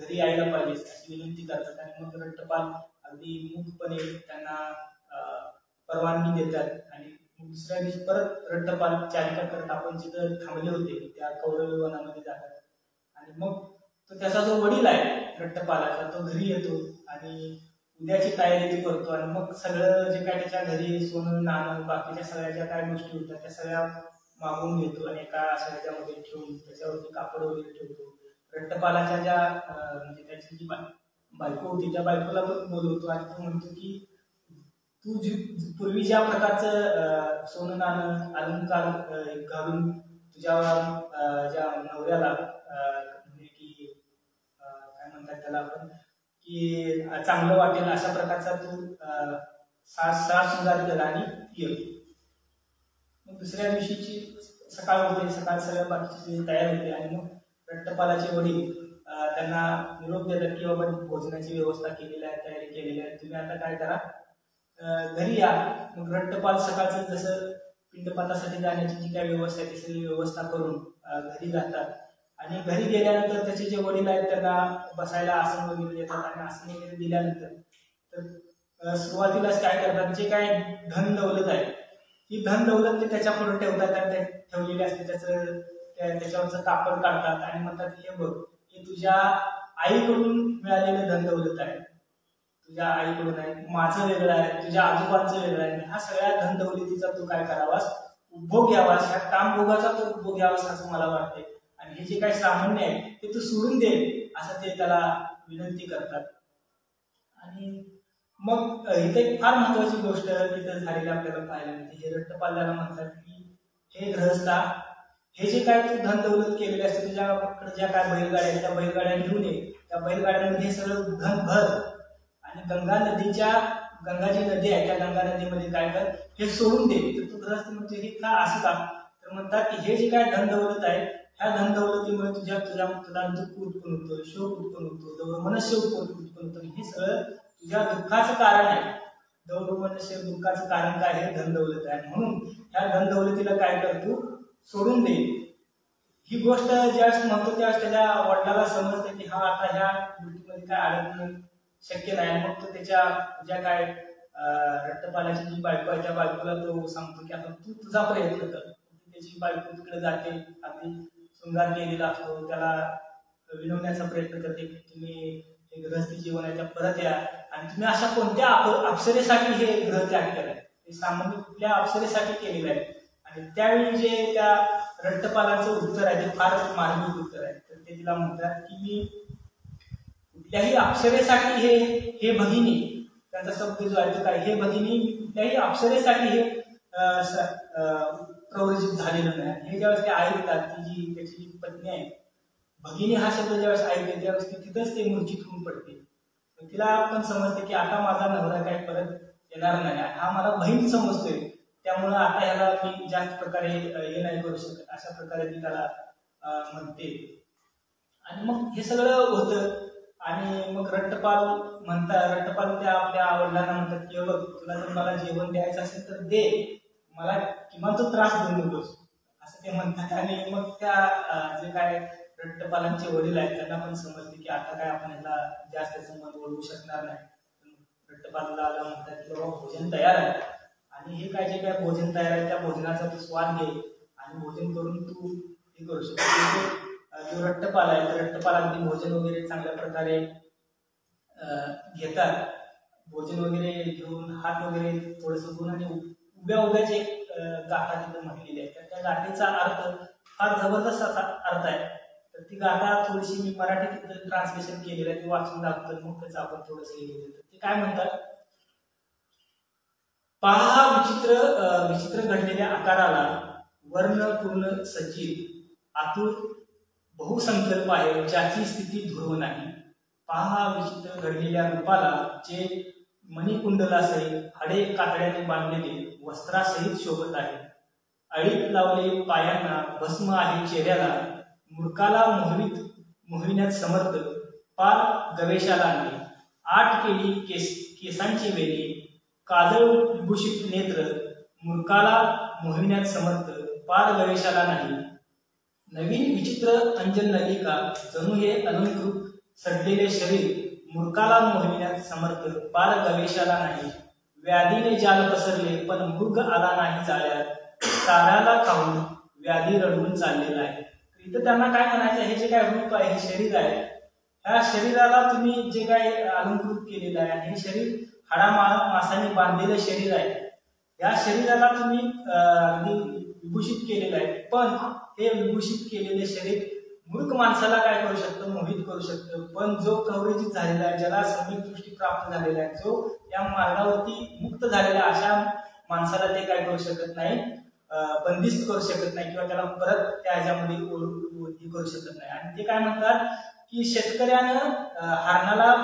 घरी यायला पाहिजेस अशी विनंती करतात. आणि मग रट्टपाल अगदी मूकपणे त्यांना परवानगी देतात. आणि दुसऱ्या दिवशी परत रट्टपाल चारिका करत आपण जिथं थांबले होते त्या कौरव वनामध्ये जातात. आणि मग तो त्याचा जो वडील आहे रट्टपालाचा तो घरी येतो आणि उद्याची तयारी करतो. आणि मग सगळं जे काय त्याच्या घरी सोनं नाणं बाकीच्या सगळ्या ज्या काय गोष्टी होत्या त्या सगळ्या मागून घेतो आणि एका अशा ह्याच्यामध्ये ठेवून त्याच्यावरती कापड वगैरे ठेवतो. रट्टपालाच्या ज्या म्हणजे त्याची जी बायको होती त्या बायकोला पण बोलवतो आणि तो म्हणतो की तू पूर्वी ज्या प्रकारचं सोनं नाणं अलंकार घालून तुझ्या ज्या नवऱ्याला म्हणजे की काय म्हणतात त्याला आपण की चांगलं वाटेल अशा प्रकारचा तू साज शृंगार केला आणि ये. मग दुसऱ्या दिवशीची सकाळ होते, सकाळ सगळ्या बाकीची तयार होते आणि मग रट्टपालाचे वडील त्यांना निरोप देतात की बाबा भोजनाची व्यवस्था केलेली आहे, तयारी केलेली आहे, तुम्ही आता काय करा घरी या. मग रट्टपाल सकाळचं जसं पिंडपातासाठी जाण्याची जी काय व्यवस्था आहे ती सगळी व्यवस्था करून घरी जातात. आणि घरी गेल्यानंतर त्याचे जे वडील आहेत त्यांना बसायला आसन वगैरे देतात आणि आसन वगैरे दिल्यानंतर तर सुरुवातीलाच काय करतात, जे काय धन दौलत आहे ही धन दौलत ते त्याच्या पुढे ठेवतात आणि ठेवलेली असते त्याच्यावरचं कापड काढतात आणि म्हणतात हे बघ हे तुझ्या आईकडून मिळालेलं धन दौलत आहे, तुझ्या आईकडून आहे, माझं वेगळं आहे, तुझ्या आजोबांचं वेगळं आहे. ह्या सगळ्या धन दौलतीचा तू काय करावास उपभोग घ्यावास, ह्या कामभोगाचा तो उपभोग घ्यावास असं मला वाटते. आणि हे जे काही सामान्य आहे ते तू सोडून दे असं ते त्याला विनंती करतात. आणि मग इथे एक फार महत्वाची गोष्ट तिथं झालेली आपल्याला पाहायला मिळते. हे रट्टपाल त्याला म्हणतात की हे गृहस्था हे जे काय तू धन दौलत केलेले असते तुझ्याकडे ज्या काय बैलगाड्या त्या बैलगाड्या घेऊन ये, त्या बैलगाड्यांमध्ये सगळं धन भर आणि गंगा जी नदी आहे त्या गंगा नदीमध्ये काय कर हे सोडून दे. तर तू गृहस्थ म्हणतो हे का असं का, तर म्हणतात की हे जे काय धन दौलत आहे ह्या धन दौलतीमुळे तुला दुःख उत्पन्न होतं, शोक उत्पन्न होतो, मनस्य उत्पन्न होतं. हे सगळं तुझ्या दुःखाचं कारण आहे. मनस्य दुःखाचं कारण काय आहे, धन दौलत आहे. म्हणून ह्या धन दौलतीला काय कर तू सोडून दे. ही गोष्ट ज्यावेळेस म्हणतो त्यावेळेस त्याच्या वडिलाला समजते की हा आता ह्या गोष्टीमध्ये काय अडकणं शक्य नाही. मग तो त्याच्या ज्या काय रट्टपालाची जी बायको आहे त्या बायकोला तो सांगतो की आता तू तुझा प्रयत्न कर. त्याची बायको तिकडे जाते, अगदी शृंगार केलेला असतो, त्याला विनवण्याचा प्रयत्न करते की तुम्ही गृहस्थी जीवनाच्या परत या. आणि तुम्ही अशा कोणत्या अप्सरेसाठी हे ग्रह त्याग केलाय, हे सामान्य कुठल्या अप्सरेसाठी केलेलं आहे. आणि त्यावेळी जे त्या रट्टपालाचं उत्तर आहे ते फार मार्मिक उत्तर आहे. तर ते तिला म्हणतात की मी कुठल्याही अप्सरेसाठी हे भगिनी, त्यांचा शब्द जो आहे तो काय, हे भगिनी कुठल्याही अप्सरेसाठी हे प्रवृत्त झालेलं नाही. हे ज्यावेळेस ते ऐकतात की जी त्याची जी पत्नी आहे भगिनी हा शब्द ज्यावेळेस ऐकते त्यावेळेस ती तिथंच ते मूर्छित होऊन पडते. तिला पण समजते की आता माझा नवरा काय परत येणार नाही, हा मला बहीण समजतोय, त्यामुळं आता ह्याला मी जास्त प्रकारे हे नाही करू शकत, अशा प्रकारे ती त्याला म्हणते. आणि मग हे सगळं होतं. आणि मग रट्टपाल त्या आपल्या वडिलांना म्हणतात की बघ तुला जर मला जेवण द्यायचं असेल तर दे, मला किमान तो त्रास देऊ नकोस असं ते म्हणतात. आणि मग त्या जे काय रट्टपालांचे वडील आहेत त्यांना पण समजते की आता काय आपण ह्याला जास्त संबंध ओढवू शकणार नाही. रट्टपालाला म्हणतात की बाबा भोजन तयार आहे आणि हे काय जे काय भोजन तयार आहे त्या भोजनाचा तू स्वाद घे आणि भोजन करून तू हे करू शकतो. जो रट्टपाल आहे तर रट्टपाल अगदी भोजन वगैरे चांगल्या प्रकारे घेतात. भोजन वगैरे घेऊन हात वगैरे थोडंसं धुवून आणि उभ्याच एक गाथा तिथं म्हटलेली आहे. तर त्या गाठीचा अर्थ फार जबरदस्त असा अर्थ आहे. तर ती गाथा थोडीशी मी मराठीत ट्रान्सलेशन केलेलं आहे, ते वाचून दाखवतो, मग त्याचं आपण थोडंसं हे घेतो. ते काय म्हणतात, पहा विचित्र घडलेल्या आकाराला, वर्ण पूर्ण सज्जित आतुर बहुसंकल्प आहे, ज्याची स्थिती ध्रुव नाही. पहा विचित्र घडलेल्या रूपाला, जे मणिकुंडलासहित हाडे कातड्याने बांधलेले वस्त्रासहित शोभत आहे. अळीत लावले पायांना, भस्म आहे चेहऱ्याला, मूर्खाला मोहविण्यात समर्थ, पार गवेशाला आणले. 8 केळी केसांची वेली, काजळ विभूषित नेत्र, मूर्खाला मोहविण्यात समर्थ, पार गवेशाला नाही. नवीन विचित्र अंजन नलिका, जणू हे अलंकृत सडलेले शरीर, मूर्खाला मोहविण्यात समर्थ, पार गवेशाला नाही. व्याधीने जाल पसरले, पण मृग आला नाही जाळ्यात, चाऱ्याला खाऊन व्याधी रडवून चाललेला आहे. इथं त्यांना काय म्हणायचं, हे जे काय रूप आहे, हे शरीर आहे, ह्या शरीराला तुम्ही जे काय अलंकृत केलेलं आहे, हे शरीर मासाने बांधलेलं शरीर आहे. या शरीराला तुम्ही विभूषित केलेलं आहे, पण हे विभूषित केलेले शरीर मूर्ख माणसाला काय करू शकतं, मोहित करू शकतं. पण जो प्रवृत्तीत झालेला आहे, ज्याला सम्यक दृष्टी प्राप्त झालेला आहे, जो या मार्गावरती मुक्त झालेला, अशा माणसाला ते काय करू शकत नाही, बंदिस्त करू शकत नाही, किंवा त्याला परत त्या ह्याच्यामध्ये हे करू शकत नाही. आणि ते काय म्हणतात की शेतकऱ्यानं हरणाला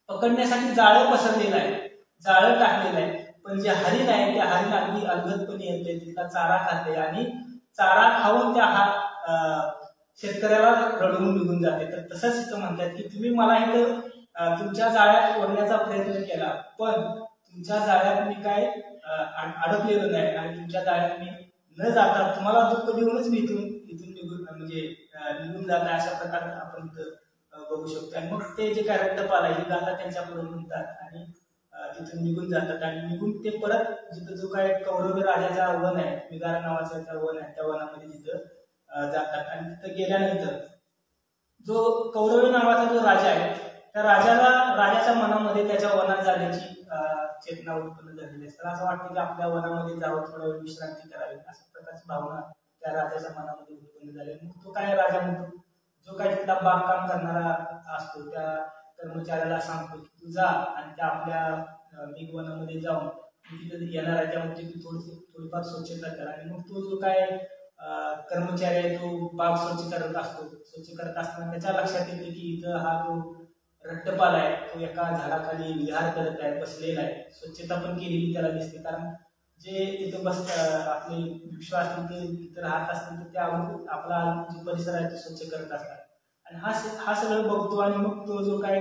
पकडण्यासाठी जाळं पसरलेलं आहे, जाळं टाकलेलं आहे, पण जे हरिण आहे त्या हरिण अगदी अलगदपणे येते, तिथला चारा खाते आणि चारा खाऊन त्या शेतकऱ्याला रडवून निघून जाते. तर तसंच इथं म्हणतात की तुम्ही मला इथं तुमच्या जाळ्यात ओढण्याचा प्रयत्न केला, पण तुमच्या जाळ्यात मी काय अडकलेलो नाही, आणि तुमच्या जाळ्यात मी न जाता तुम्हाला दुःख देऊनच मी इथून निघून निघून जात आहे, अशा प्रकारे आपण बघू शकतो. आणि मग ते जे काय रक्तपाल आहे, ही गाथा त्यांच्याकडून म्हणतात आणि तिथून निघून जातात. आणि निघून ते परत जिथं जो काय कौरव राजाचा वन आहे, विगार नावाचा वन आहे, त्या वनामध्ये तिथं जातात. आणि तिथं गेल्यानंतर जो कौरव नावाचा जो राजा आहे, त्या राजाच्या मनामध्ये त्याच्या वनात जाण्याची चेतना उत्पन्न झालेली असते. असं वाटतं की आपल्या वनामध्ये जावं, थोडा वेळ विश्रांती करावी, अशा प्रकारची भावना त्या राजाच्या मनामध्ये उत्पन्न झाली. मग तो काय राजा म्हणतो, जो काही तिथला बागकाम करणारा असतो, त्या कर्मचाऱ्याला सांगतो की तू जा आणि त्या आपल्या मेघवनामध्ये जाऊन तिथे येणार आहे त्यामध्ये तू थोडीफार स्वच्छता कर. आणि मग तो जो काय कर्मचारी आहे, तो बाग स्वच्छ करत असतो. स्वच्छ करत असताना त्याच्या लक्षात येते की इथं हा जो रट्टपाल आहे, तो एका झाडाखाली विहार करत आहे, बसलेला आहे. स्वच्छता पण केलेली त्याला दिसते, कारण जे तिथे आपले भिक्षू असतील ते तिथे राहत असतील तर ते आपला जो परिसर आहे तो स्वच्छ करत असतात. आणि हा सगळं बघतो. आणि मग तो जो काय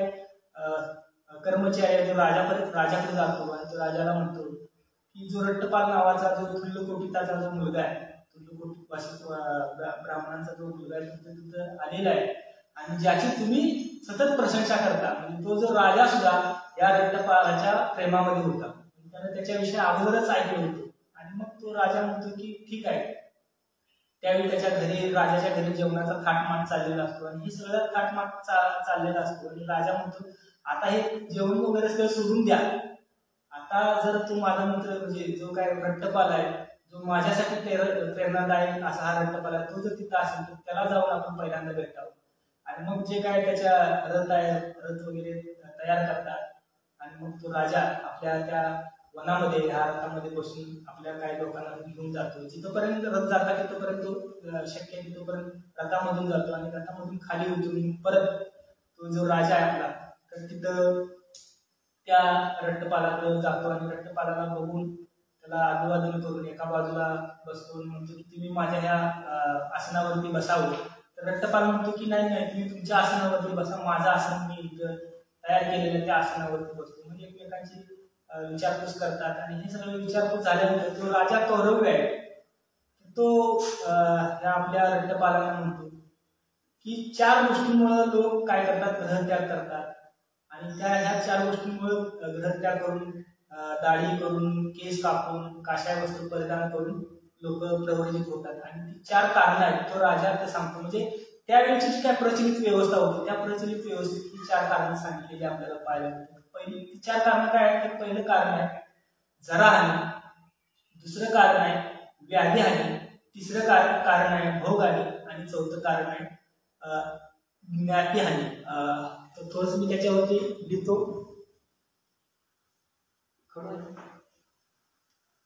कर्मचारी आहे, तो राजाकडे जातो आणि तो राजाला म्हणतो की जो रट्टपाल नावाचा जो तुल्यकोटिताचा जो मुलगा आहे, तुल्यकोटी भाषिक ब्राह्मणांचा जो मुलगा आहे, तिथं आलेला आहे आणि ज्याची तुम्ही सतत प्रशंसा करता. म्हणजे तो जो राजा सुद्धा या रट्टपालाच्या प्रेमामध्ये होता, त्याने त्याच्याविषयी अगोदरच ऐकलं होतं. आणि मग तो राजा म्हणतो की ठीक आहे. त्यावेळी राजाच्या घरी जेवणाचा थाटमाट चाललेला असतो आणि हे सगळं थाटमाट चाललेला असतो. आणि राजा म्हणतो आता हे जेवण वगैरे सगळं सोडून द्या, आता जर तू माझा मित्र म्हणजे जो काय रट्टपाल आहे, जो माझ्यासाठी प्रेरणादायक असा हा रट्टपाल आहे, तो जर तिथं असेल तर त्याला जाऊन आपण पहिल्यांदा भेटावं. आणि मग जे काय त्याच्या रथ वगैरे तयार करतात. आणि मग तो राजा आपल्या त्या वनामध्ये ह्या रथामध्ये बसून आपल्या काही लोकांना घेऊन जातो. जिथपर्यंत रथ जाता तिथपर्यंत तो शक्य आहे तिथपर्यंत रथामधून जातो आणि रथामधून खाली उतरून परत तो जो राजा आहे आपला, तर तिथं त्या रट्टपालाकडे जातो आणि रट्टपालाला बघून त्याला अभिवादन करून एका बाजूला बसतो. म्हणतो की तुम्ही माझ्या ह्या आसनावरती बसावं. तर रट्टपाल म्हणतो की नाही, तुम्ही तुमच्या आसनावरती बसा, माझं आसन मी तयार केलेलं त्या आसनावरती बसतो. म्हणजे एकमेकांची विचारपूस करतात. आणि हे सगळं विचारपूस झाल्यानंतर तो राजा कौरव आहे, तो आपल्या रट्टपालांना म्हणतो की 4 गोष्टींमुळे लोक काय करतात, ग्रहत्याग करतात. आणि ह्या 4 गोष्टींमुळे ग्रहत्याग करून, दाढी करून, केस कापून, काशाय वस्त्र परिधान करून लोक प्रवर्जित होतात. आणि 4 कारणं आहेत, तो राजा ते सांगतो. म्हणजे त्यावेळेची जी काय प्रचलित व्यवस्था होती, त्या प्रचलित व्यवस्थेत ही 4 कारणं सांगितलेली आपल्याला पाहायला मिळतात. पहिली 4 कारणं काय आहेत, तर पहिलं कारण आहे जराहानी, दुसरं कारण आहे व्याधी हानी, तिसरं कारण आहे भोग हानी, आणि चौथं कारण आहे ज्ञातिहानी, तर थोडंसं मी त्याच्यावरती लिहितो.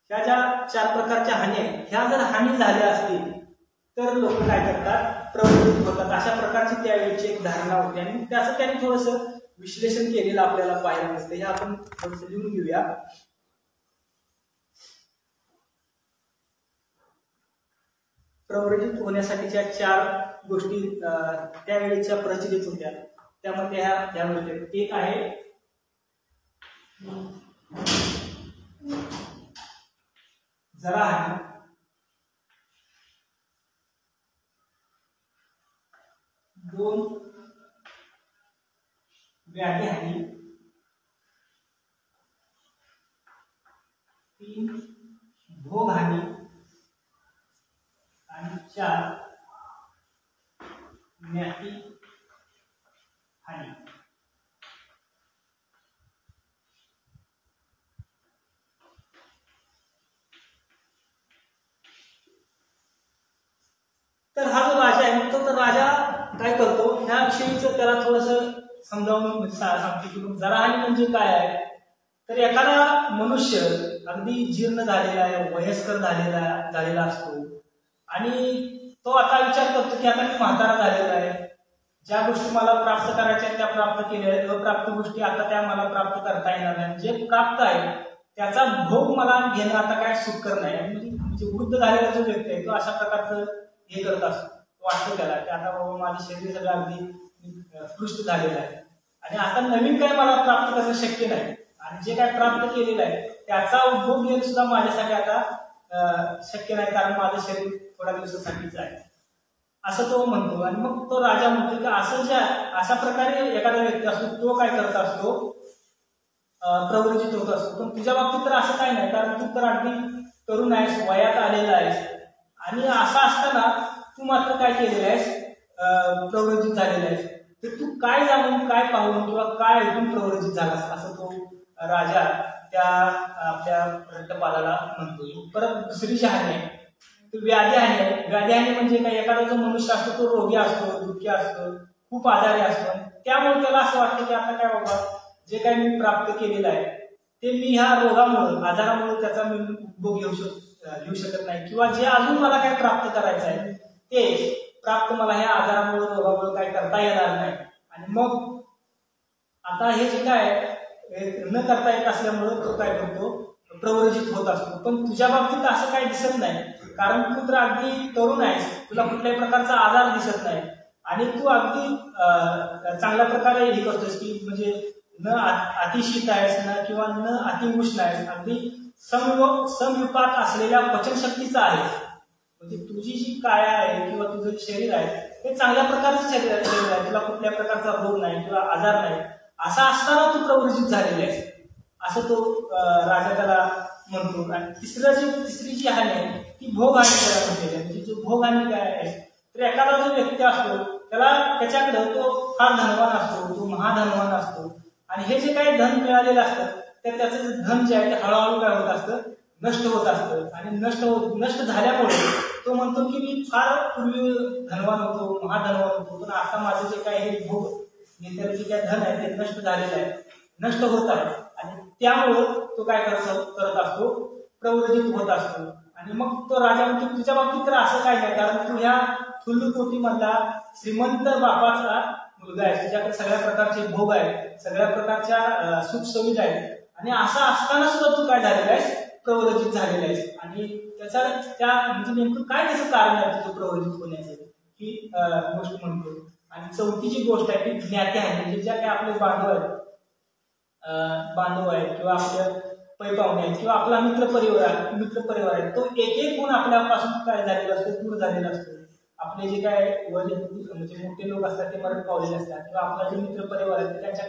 ह्या ज्या 4 प्रकारच्या हानी आहेत, ह्या जर हानी झाल्या असतील तर लोक काय करतात, प्रवृत्त होतात. अशा प्रकारची त्यावेळीची एक धारणा होती आणि त्याचं त्यांनी थोडंसं विश्लेषण केलेलं आपल्याला पाहायला मिळतं. हे आपण थोडंसं लिहून घेऊया. प्रवृत्त होण्यासाठीच्या 4 गोष्टी त्यावेळेच्या प्रचलित होत्या. त्यामध्ये ह्या गोष्टी एक आहे जराहानी, 2 व्याधिहानी, 3 भोगहानी आणि 4 ज्ञातिहानी. तर हा जो राजा आहे तो तर राजा काय करतो, ह्या विषयीचं त्याला थोडंसं समजावून सांगते की जराहानी म्हणजे काय आहे. तर एखादा मनुष्य अगदी जीर्ण झालेला आहे, वयस्कर झालेला असतो आणि तो आता विचार करतो की आता मी म्हातारा झालेला आहे, ज्या गोष्टी मला प्राप्त करायच्या त्या प्राप्त केल्या आहेत, अप्राप्त गोष्टी आता त्या मला प्राप्त करता येणार नाही. जे प्राप्त आहे त्याचा भोग मला घेणं आता काय सुखकर नाही. म्हणजे वृद्ध झालेला जो व्यक्ती आहे तो अशा प्रकारचं हे करत असतो, वाटतं त्याला की आता बाबा माझं शरीर सगळं अगदी पृष्ठ झालेलं आहे आणि आता नवीन काय मला प्राप्त करणं शक्य नाही आणि जे काय प्राप्त केलेलं आहे त्याचा उपभोग घेणं सुद्धा माझ्यासाठी आता शक्य नाही, कारण माझं शरीर थोड्या दिवसासाठीच आहे असं तो म्हणतो. आणि मग तो राजा म्हणतो की अशा प्रकारे एखादा व्यक्ती असतो तो काय करत असतो, प्रवृत्त होत असतो. पण तुझ्या बाबतीत तर असं काय नाही, कारण तू तर अगदी तरुण आहेस, वयात आलेला आहेस आणि असं असताना तू मात्र काय केलेलं आहेस, प्रवृत्त झालेला आहेस. तर तू काय जाणून काय पाहून किंवा काय ऐकून प्रवृत्त झालास असं तो राजा त्या आपल्या रट्टपालाला म्हणतो. परत दुसरी जी हानी आहे ती व्याधिहानी आहे. व्याधिहानी म्हणजे काय, एखादा जो मनुष्य असतो तो रोगी असतो, दुःखी असतो, खूप आजारी असतो, त्यामुळे त्याला असं वाटतं की आता काय बाबा जे काही मी प्राप्त केलेलं आहे ते मी ह्या रोगामुळे आजारामुळे त्याचा मी उपभोग घेऊ शकत नाही किंवा जे अजून मला काय प्राप्त करायचं आहे ते प्राप्त मला ह्या आजारामुळे रोगामुळे काय करता येणार नाही. आणि मग आता हे जे काय न करता येत असल्यामुळे तो काय करतो, प्रवृत्त होत असतो. पण तुझ्या बाबतीत असं काही दिसत नाही, कारण तू तर अगदी तरुण आहेस, तुला कुठल्याही प्रकारचा आजार दिसत नाही आणि तू अगदी चांगल्या प्रकारे हे करतोस की म्हणजे न अतिशीत आहेस ना किंवा न अतिउष्ण आहेस, अगदी समविपात असलेल्या पचनशक्तीचा आहे. म्हणजे तुझी जी काया आहे किंवा तुझं शरीर आहे ते चांगल्या प्रकारचं शरीर आहे, तुला कुठल्या प्रकारचा रोग नाही किंवा आजार नाही. असा असताना तू प्रवृत्त झालेला आहेस असं तो राजा त्याला म्हणतो. आणि तिसरी जी हानी आहे ती भोगहानी त्याला म्हणते. म्हणजे जो भोगहानी काय आहे, तर एखादा जो व्यक्ती असतो त्याच्याकडे तो फार धनवान असतो, तो महाधनवान असतो आणि हे जे काही धन मिळालेलं असतं तर त्याचं धन जे आहे ते हळूहळू काय होत असतं, नष्ट होत असतं. आणि नष्ट झाल्यामुळे तो म्हणतो की मी फार पूर्वी धनवान होतो, महाधनवान होतो, पण आता माझं जे काय हे भोग जे काय धन आहे ते नष्ट झालेलं आहे, नष्ट होत आहे आणि त्यामुळं तो काय करत असतो, प्रवृत्त होत असतो. आणि मग तो राजा म्हणतो तुझ्या बाबतीत तर असं काय नाही, कारण तू ह्या थुल्लुकोटीमधला श्रीमंत बापाचा मुलगा आहे, तुझ्याकडे सगळ्या प्रकारचे भोग आहेत, सगळ्या प्रकारच्या सुख सुविधा आहेत आणि असं असताना सुद्धा तू काय झालेला आहेस, प्रवृत्त झालेला आहेस. आणि त्या म्हणजे नेमकं काय त्याचं कारण आहे तुझं प्रवृत्त होण्याचं ही गोष्ट म्हणतो. आणि चौथी जी गोष्ट आहे ती ज्ञाती आहे. म्हणजे ज्या काही आपले बांधव आहेत किंवा आपल्या पैपावणे आहेत किंवा आपला मित्रपरिवार आहे, तो एक गुण आपल्यापासून काय झालेला असतो, दूर झालेला असतो. आपले जे काय म्हणजे मोठे लोक असतात ते मरण पावलेले असतात किंवा आपला जे मित्रपरिवार आहे त्यांच्या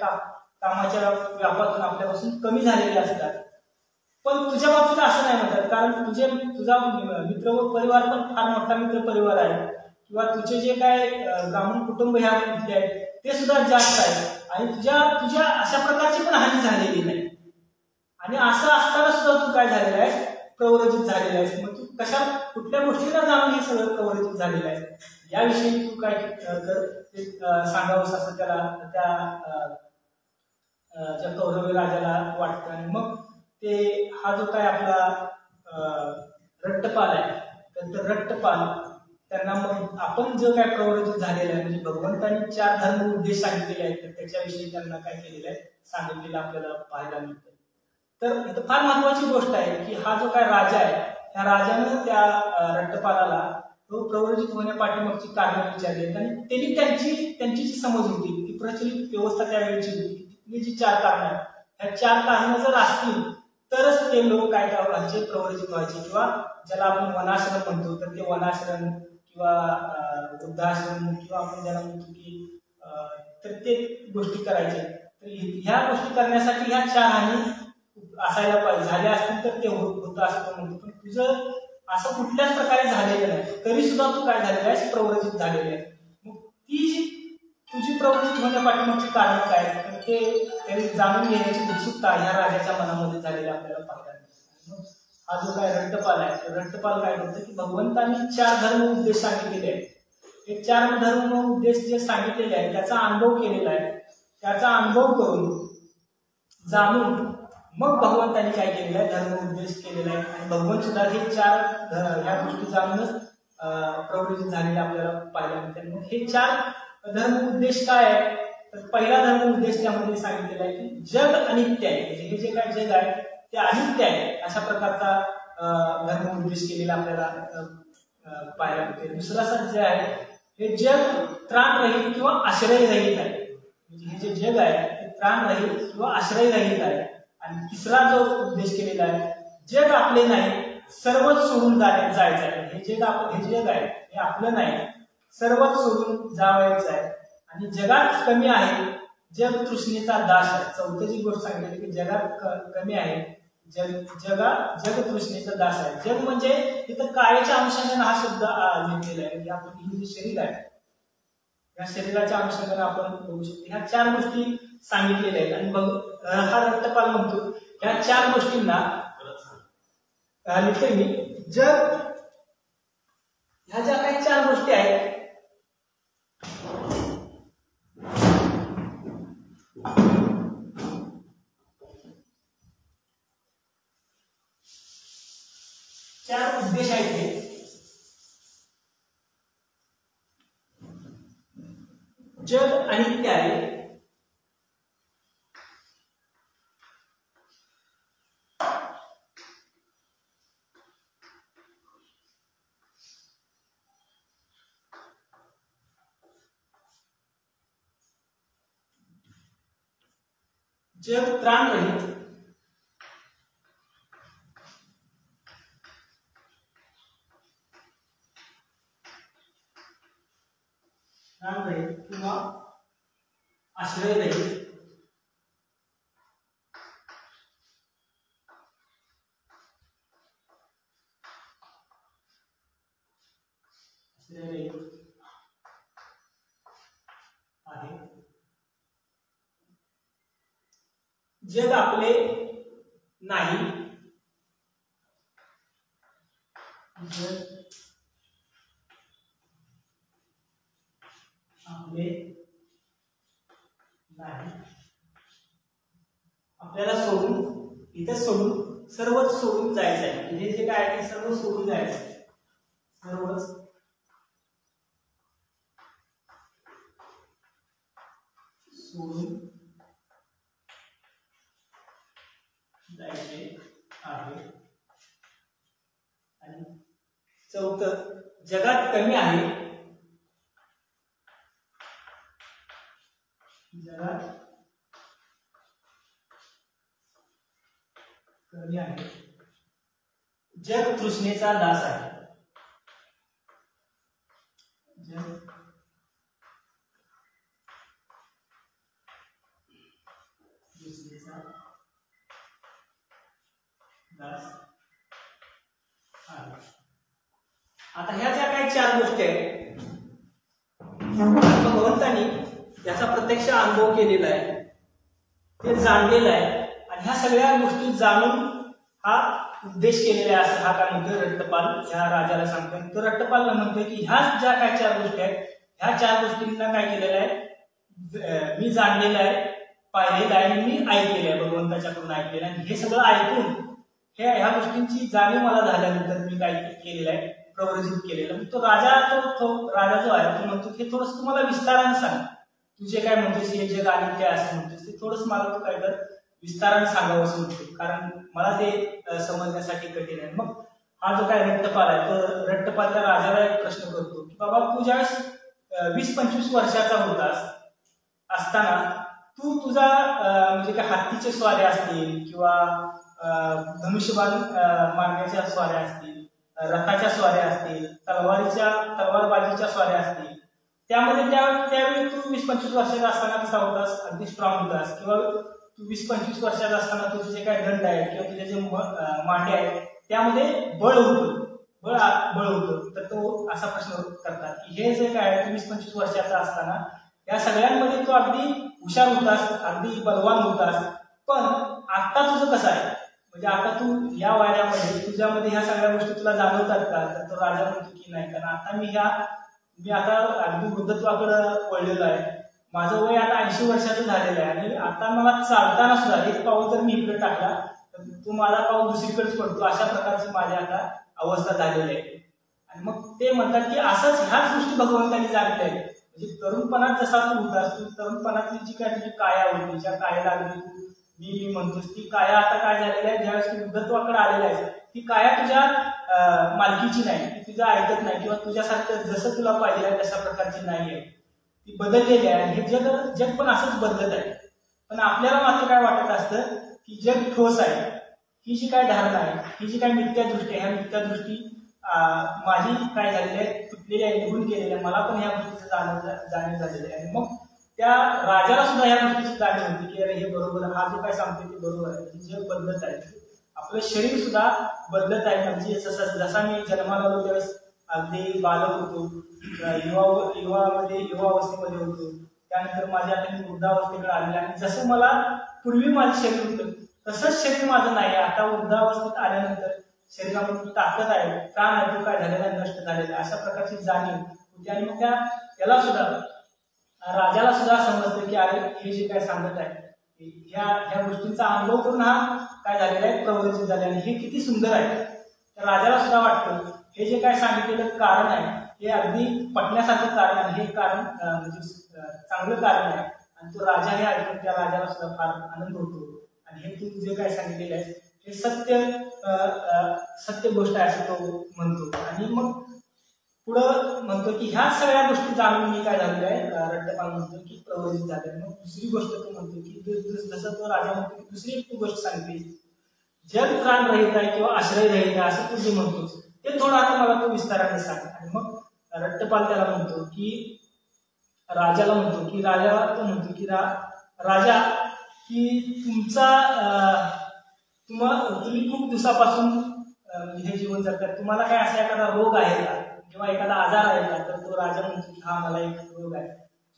कामाच्या व्यापातून आपल्यापासून कमी झालेले असतात. पण तुझ्या बाबतीत असं नाही म्हणतात, कारण तुझा मित्र परिवार पण फार मोठा मित्र परिवार आहे किंवा तुझे जे काय ब्राह्मण कुटुंब ह्या इथले आहेत ते सुद्धा जास्त आहे आणि तुझ्या अशा प्रकारची पण हानी झालेली नाही. आणि असं असताना सुद्धा तू काय झालेला आहेस, प्रवृत्त झालेला आहेस. मग तू कुठल्या गोष्टीला जाणून हे सगळं प्रवृत्त झालेलं आहे. याविषयी तू काय ते सांगावंस असं त्याला त्या ज्या कौरव राजाला वाटतं. आणि मग ते हा जो काय आपला रट्टपाल आहे तर रट्टपाल त्यांना मग आपण जो काय प्रवृत्त झालेला आहे म्हणजे भगवंतांनी 4 धर्म उद्देश सांगितलेले आहेत तर त्याच्याविषयी त्यांना काय केलेलं आहे सांगितलेलं आपल्याला पाहायला मिळतं. तर इथं फार महत्वाची गोष्ट आहे की हा जो काय राजा आहे त्या राजानं त्या रट्टपालाला तो प्रवृत्त होण्यापाठीमागची कारणं विचारली आणि त्यांनी त्यांची जी समज होती ती प्रचलित व्यवस्था त्यावेळेची होती. ही जी 4 कारणं आहेत ह्या 4 कारणं जर असतील तरच ते लोक काय व्हायचे प्रवृत्त व्हायचे किंवा ज्याला आपण वनाश्रम म्हणतो तर ते वनाश्रम किंवा वृद्धाश्रम किंवा आपण ज्याला म्हणतो की तर ते गोष्टी करायचे. तर ह्या गोष्टी करण्यासाठी ह्या 4 हानी असायला पाहिजे झाल्या असतील तर ते होतं असं म्हणतो. पण तुझं असं कुठल्याच प्रकारे झालेलं नाही तरी सुद्धा तू काय झालेलं आहेस प्रवृत्त झालेली आहे. मग ती तुझी प्रवृत्ती होण्यापाठीमागची कारण काय तर ते जाणून घेण्याची उत्सुकता ह्या राजाच्या मनामध्ये झालेली आपल्याला पाहायला मिळते. हा जो काय रट्टपाल आहे तर रट्टपाल काय करतो की भगवंतांनी 4 धर्म उद्देश सांगितलेले आहेत. हे 4 धर्म उद्देश जे सांगितलेले आहेत त्याचा अनुभव केलेला आहे. त्याचा अनुभव करून जाणून मग भगवंतांनी काय केलेलं आहे धर्म उद्देश केलेला आहे आणि भगवंत सुद्धा हे 4 ह्या गोष्टी जाणूनच प्रवृत्त झालेले आपल्याला पाहायला मिळतात. मग हे 4 धर्म उद्देश काय आहे तर पहिला धर्म उद्देश त्यामध्ये सांगितलेला आहे की जग अनित्य आहे. म्हणजे हे जे काय जग आहे ते अनित्य आहे अशा प्रकारचा धर्म उद्देश केलेला आपल्याला पाहायला मिळते. दुसरा जे आहे हे जग त्राणरहित किंवा आश्रयरहित आहे. म्हणजे हे जे जग आहे ते त्राणरहित किंवा आश्रयरहित आहे. आणि तिसरा जो उद्देश केलेला आहे जग आपले नाही सर्वच सोडून जायचं आहे. हे जग आहे हे आपलं नाही सर्वच सोडून जावायचं आहे. आणि जगात कमी आहे जग तृष्णेचा दास आहे. चौथी जी गोष्ट सांगितली की जगात कमी आहे जग तृष्णेचा दास आहे. जग म्हणजे इथं काळेच्या अंशाने हा शब्द लिहिलेला आहे. म्हणजे आपण हे जे शरीर आहे या शरीराच्या अंशाने आपण बघू शकतो. ह्या 4 गोष्टी सांगितलेल्या आहेत आणि हा रट्टपाल म्हणतो ह्या 4 गोष्टींना लिहिते मी जग ह्या ज्या काही 4 गोष्टी आहेत चार उद्देश आहेत हे जग अनित्य आहे जग त्राणरहित किंवा आश्रयरहित आहे. जग आपले नाही जग आपले नाही आपल्याला सोडून इथे सोडून सर्वच सोडून जायचं आहे. म्हणजे जे काय आहे ते सर्व सोडून जायचं आहे. सर्वच सोडून जायचे आहे. आणि चौथं जगात कमी आहे जगात कमी आहे जग तृष्णेचा दास आहे. जग तृष्णेचा दास आहे. आता ह्या ज्या काही 4 गोष्टी आहेत भगवंतांनी याचा प्रत्यक्ष अनुभव केलेला आहे ते जाणलेला आहे आणि ह्या सगळ्या गोष्टी जाणून हा उद्देश केलेला आहे असं हा काय म्हणतोय रट्टपाल ह्या राजाला सांगतोय. तर रट्टपाल म्हणतोय की ह्या ज्या काय 4 गोष्टी आहेत ह्या 4 गोष्टींना काय केलेलं आहे मी जाणलेलं आहे, पाहिलेलं आहे आणि मी ऐकलेलं आहे, भगवंताच्याकडून ऐकलेलं आहे. आणि हे सगळं ऐकून ह्या गोष्टींची जाणीव मला झाल्यानंतर मी काय केलेलं आहे प्रवर्जित केलेलं. तो राजा राजा जो आहे तो म्हणतो हे थोडंसं तुम्हाला विस्ताराने सांग, तू जे काय म्हणतोस हे जग आणि काय असं म्हणतोस ते थोडंसं मला तू काय कर विस्ताराने सांगावं असं म्हणतो, कारण मला ते समजण्यासाठी कठीण आहे. मग हा जो काय रट्टपाल आहे तो रट्टपाल त्या राजाला एक प्रश्न करतो की बाबा तू ज्यावेळेस 20-25 वर्षाचा होतास असताना तू तुझा म्हणजे काय हत्तीचे स्वारे असतील किंवा धनुष्यबाण मारण्याच्या स्वाऱ्या असतील, रथाच्या स्वाऱ्या असतील, तलवारबाजीच्या स्वाऱ्या असतील, त्यामध्ये त्यावेळी तू 20-25 वर्षाचा असताना कसा होतास, अगदी स्ट्रॉंग होतास, किंवा तू 20-25 वर्षाचा असताना तुझे जे काय दंड आहे किंवा तुझे जे मांडे आहेत त्यामध्ये बळ होतं. तर तो असा प्रश्न करतात की हे जे काय तू 20-25 वर्षाचा असताना या सगळ्यांमध्ये तू अगदी हुशार होतास, अगदी बलवान होतास, पण आता तुझं कसं आहे, म्हणजे आता तू या वयामध्ये तुझ्यामध्ये ह्या सगळ्या गोष्टी तुला जाणवतात का? तर तो राजा म्हणतो की नाही, कारण आता मी आता अगदी वृद्धत्वाकडे वळलेलो आहे, माझं वय आता 80 वर्षाचं झालेलं आहे आणि आता मला चालताना सुद्धा एक पाऊल जर मी इकडे टाकला तर तो माझा पाऊल दुसरीकडेच पडतो, अशा प्रकारची माझी आता अवस्था झालेली आहे. आणि मग ते म्हणतात की असंच ह्याच गोष्टी भगवंतांनी जाणल्या आहेत. म्हणजे तरुणपणात जसा तू होतास, तू तरुणपणातली जी काय तुझी काया होती, ज्या कायाला अगदी तू मी म्हणतोस ती काया आता काय झालेली आहे, ज्यावेळेस तू वृद्धत्वाकडे आलेला आहे ती काया तुझ्या मालकीची नाही, ती तुझं ऐकत नाही किंवा तुझ्यासारखं जसं तुला पाहिजे आहे तशा प्रकारची नाही आहे, ती बदललेली आहे. आणि हे जग पण असंच बदलत आहे. पण आपल्याला मात्र काय वाटत असतं की जग ठोस आहे, ही जी काय धारणा आहे, ही जी काय मिथ्या दृष्टी आहे, ह्या मिथ्या दृष्टी माझी काय झालेली आहे, तुटलेली आहे, निघून गेलेली आहे, मला पण ह्या गोष्टीचं जाणीव झालेली आहे. आणि मग त्या राजाला सुद्धा ह्या गोष्टीची जाणीव होती की अरे हे बरोबर, हा जो काय सांगते ते बरोबर आहे, जग बदलत आहे, आपलं शरीर सुद्धा बदलत आहे. म्हणजे जसा मी जन्माला आलो त्यावेळेस अगदी बालक होतो, युवावस्थेमध्ये होतो, त्यानंतर माझ्या आता मी वृद्धावस्थेकडे आले आणि जसं मला पूर्वी माझं शरीर होतं तसंच शरीर माझं नाही. आता वृद्धावस्थेत आल्यानंतर शरीरामध्ये ताकद आहे, प्राण आहे, तो काय झालेला आहे, नष्ट झालेला आहे, अशा प्रकारची जाणीव होती. आणि मग त्याला सुद्धा राजाला सुद्धा समजतं की अरे हे जे काय सांगत आहे ह्या गोष्टींचा अनुभव करून हा काय झालेला आहे प्रवृत्त झाले आणि हे किती सुंदर आहे. तर राजाला सुद्धा वाटतं हे जे काय सांगितलेलं कारण आहे हे अगदी पटण्यासारखं कारण आहे, हे कारण म्हणजे चांगलं कारण आहे. आणि तो राजा हे ऐकून त्या राजाला सुद्धा फार आनंद होतो आणि हे तू जे काय सांगितलेलं आहे हे सत्य गोष्ट आहे असं तो म्हणतो. आणि मग पुढं म्हणतो की ह्या सगळ्या गोष्टी जाणून मी काय झालेलं आहे रट्टपाल म्हणतो की प्रवृत्त झाले. मग दुसरी गोष्ट तो म्हणतो की जसं तो राजा म्हणतो की दुसरी एक गोष्ट सांगते, जग प्राण रहित आहे किंवा आश्रय रहित आहे असं तू जे म्हणतोस ते थोडं आता मला तो विस्ताराने सांग. आणि मग रट्टपाल त्याला म्हणतो की राजाला म्हणतो की राजा की तुम्ही खूप दिवसापासून हे जीवन जगतात, तुम्हाला काय असा एखादा रोग आहे का किंवा एखादा आजार आहे का? तर तो राजा म्हणतो की हा मला एक रोग आहे,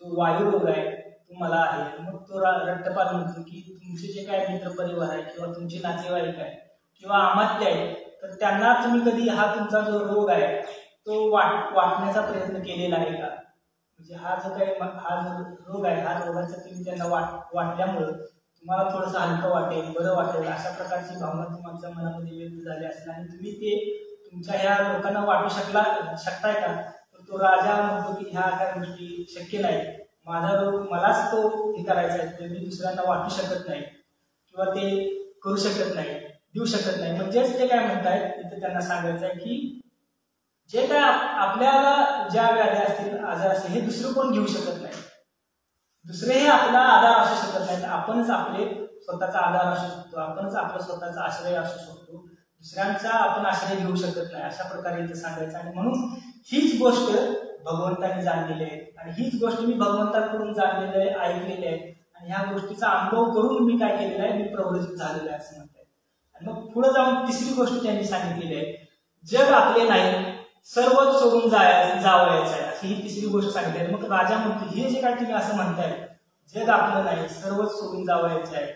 जो वायू रोग आहे तो मला आहे. मग तो रट्टपाल म्हणतो की तुमचे जे काय मित्र परिवार आहे किंवा तुमचे नातेवाईक आहे किंवा अमात्य आहे तर त्यांना तुम्ही कधी हा तुमचा जो रोग आहे तो वाटण्याचा प्रयत्न केलेला आहे का? म्हणजे हा जो रोग आहे हा रोगाचा तुम्ही त्यांना वाटल्यामुळं तुम्हाला थोडंसं हलकं वाटेल, बरं वाटेल, अशा प्रकारची भावना तुमच्या मनामध्ये व्यक्त झाली असेल आणि तुम्ही ते तुमच्या ह्या लोकांना वाटू शकताय का? तर तो राजा म्हणतो की ह्या काय गोष्टी शक्य नाही, माझा रोग मलाच तो हे करायचा आहे, तर मी दुसऱ्यांना वाटू शकत नाही किंवा ते करू शकत नाही, देऊ शकत नाही. म्हणजेच ते काय म्हणतायत तिथे त्यांना सांगायचं आहे की जे काय आपल्याला ज्या व्याधी असतील, आजार असतील हे दुसरं कोण घेऊ शकत नाही, दुसरे हे आपला आधार असू शकत नाही, आपणच आपले स्वतःचा आधार असू शकतो, आपणच आपला स्वतःचा आश्रय असू शकतो, दुसऱ्यांचा आपण आश्रय घेऊ शकत नाही, अशा प्रकारे इथं सांगायचं. आणि म्हणून हीच गोष्ट भगवंतांनी जाणलेली आहे आणि हीच गोष्ट मी भगवंतांकडून जाणलेली आहे, ऐकलेली आहे आणि ह्या गोष्टीचा अनुभव करून मी काय केलेला आहे, मी प्रवृत्त झालेला आहे असं म्हणतात. आणि मग पुढे जाऊन तिसरी गोष्ट त्यांनी सांगितलेली आहे, जग आपले नाही, सर्वच सोडून जावयाचं आहे, अशी ही तिसरी गोष्ट सांगितली आहे. मग राजा म्हणतो हे जे काय तुम्ही असं म्हणताय जग आपलं नाही, सर्वच सोडून जावयाचं आहे,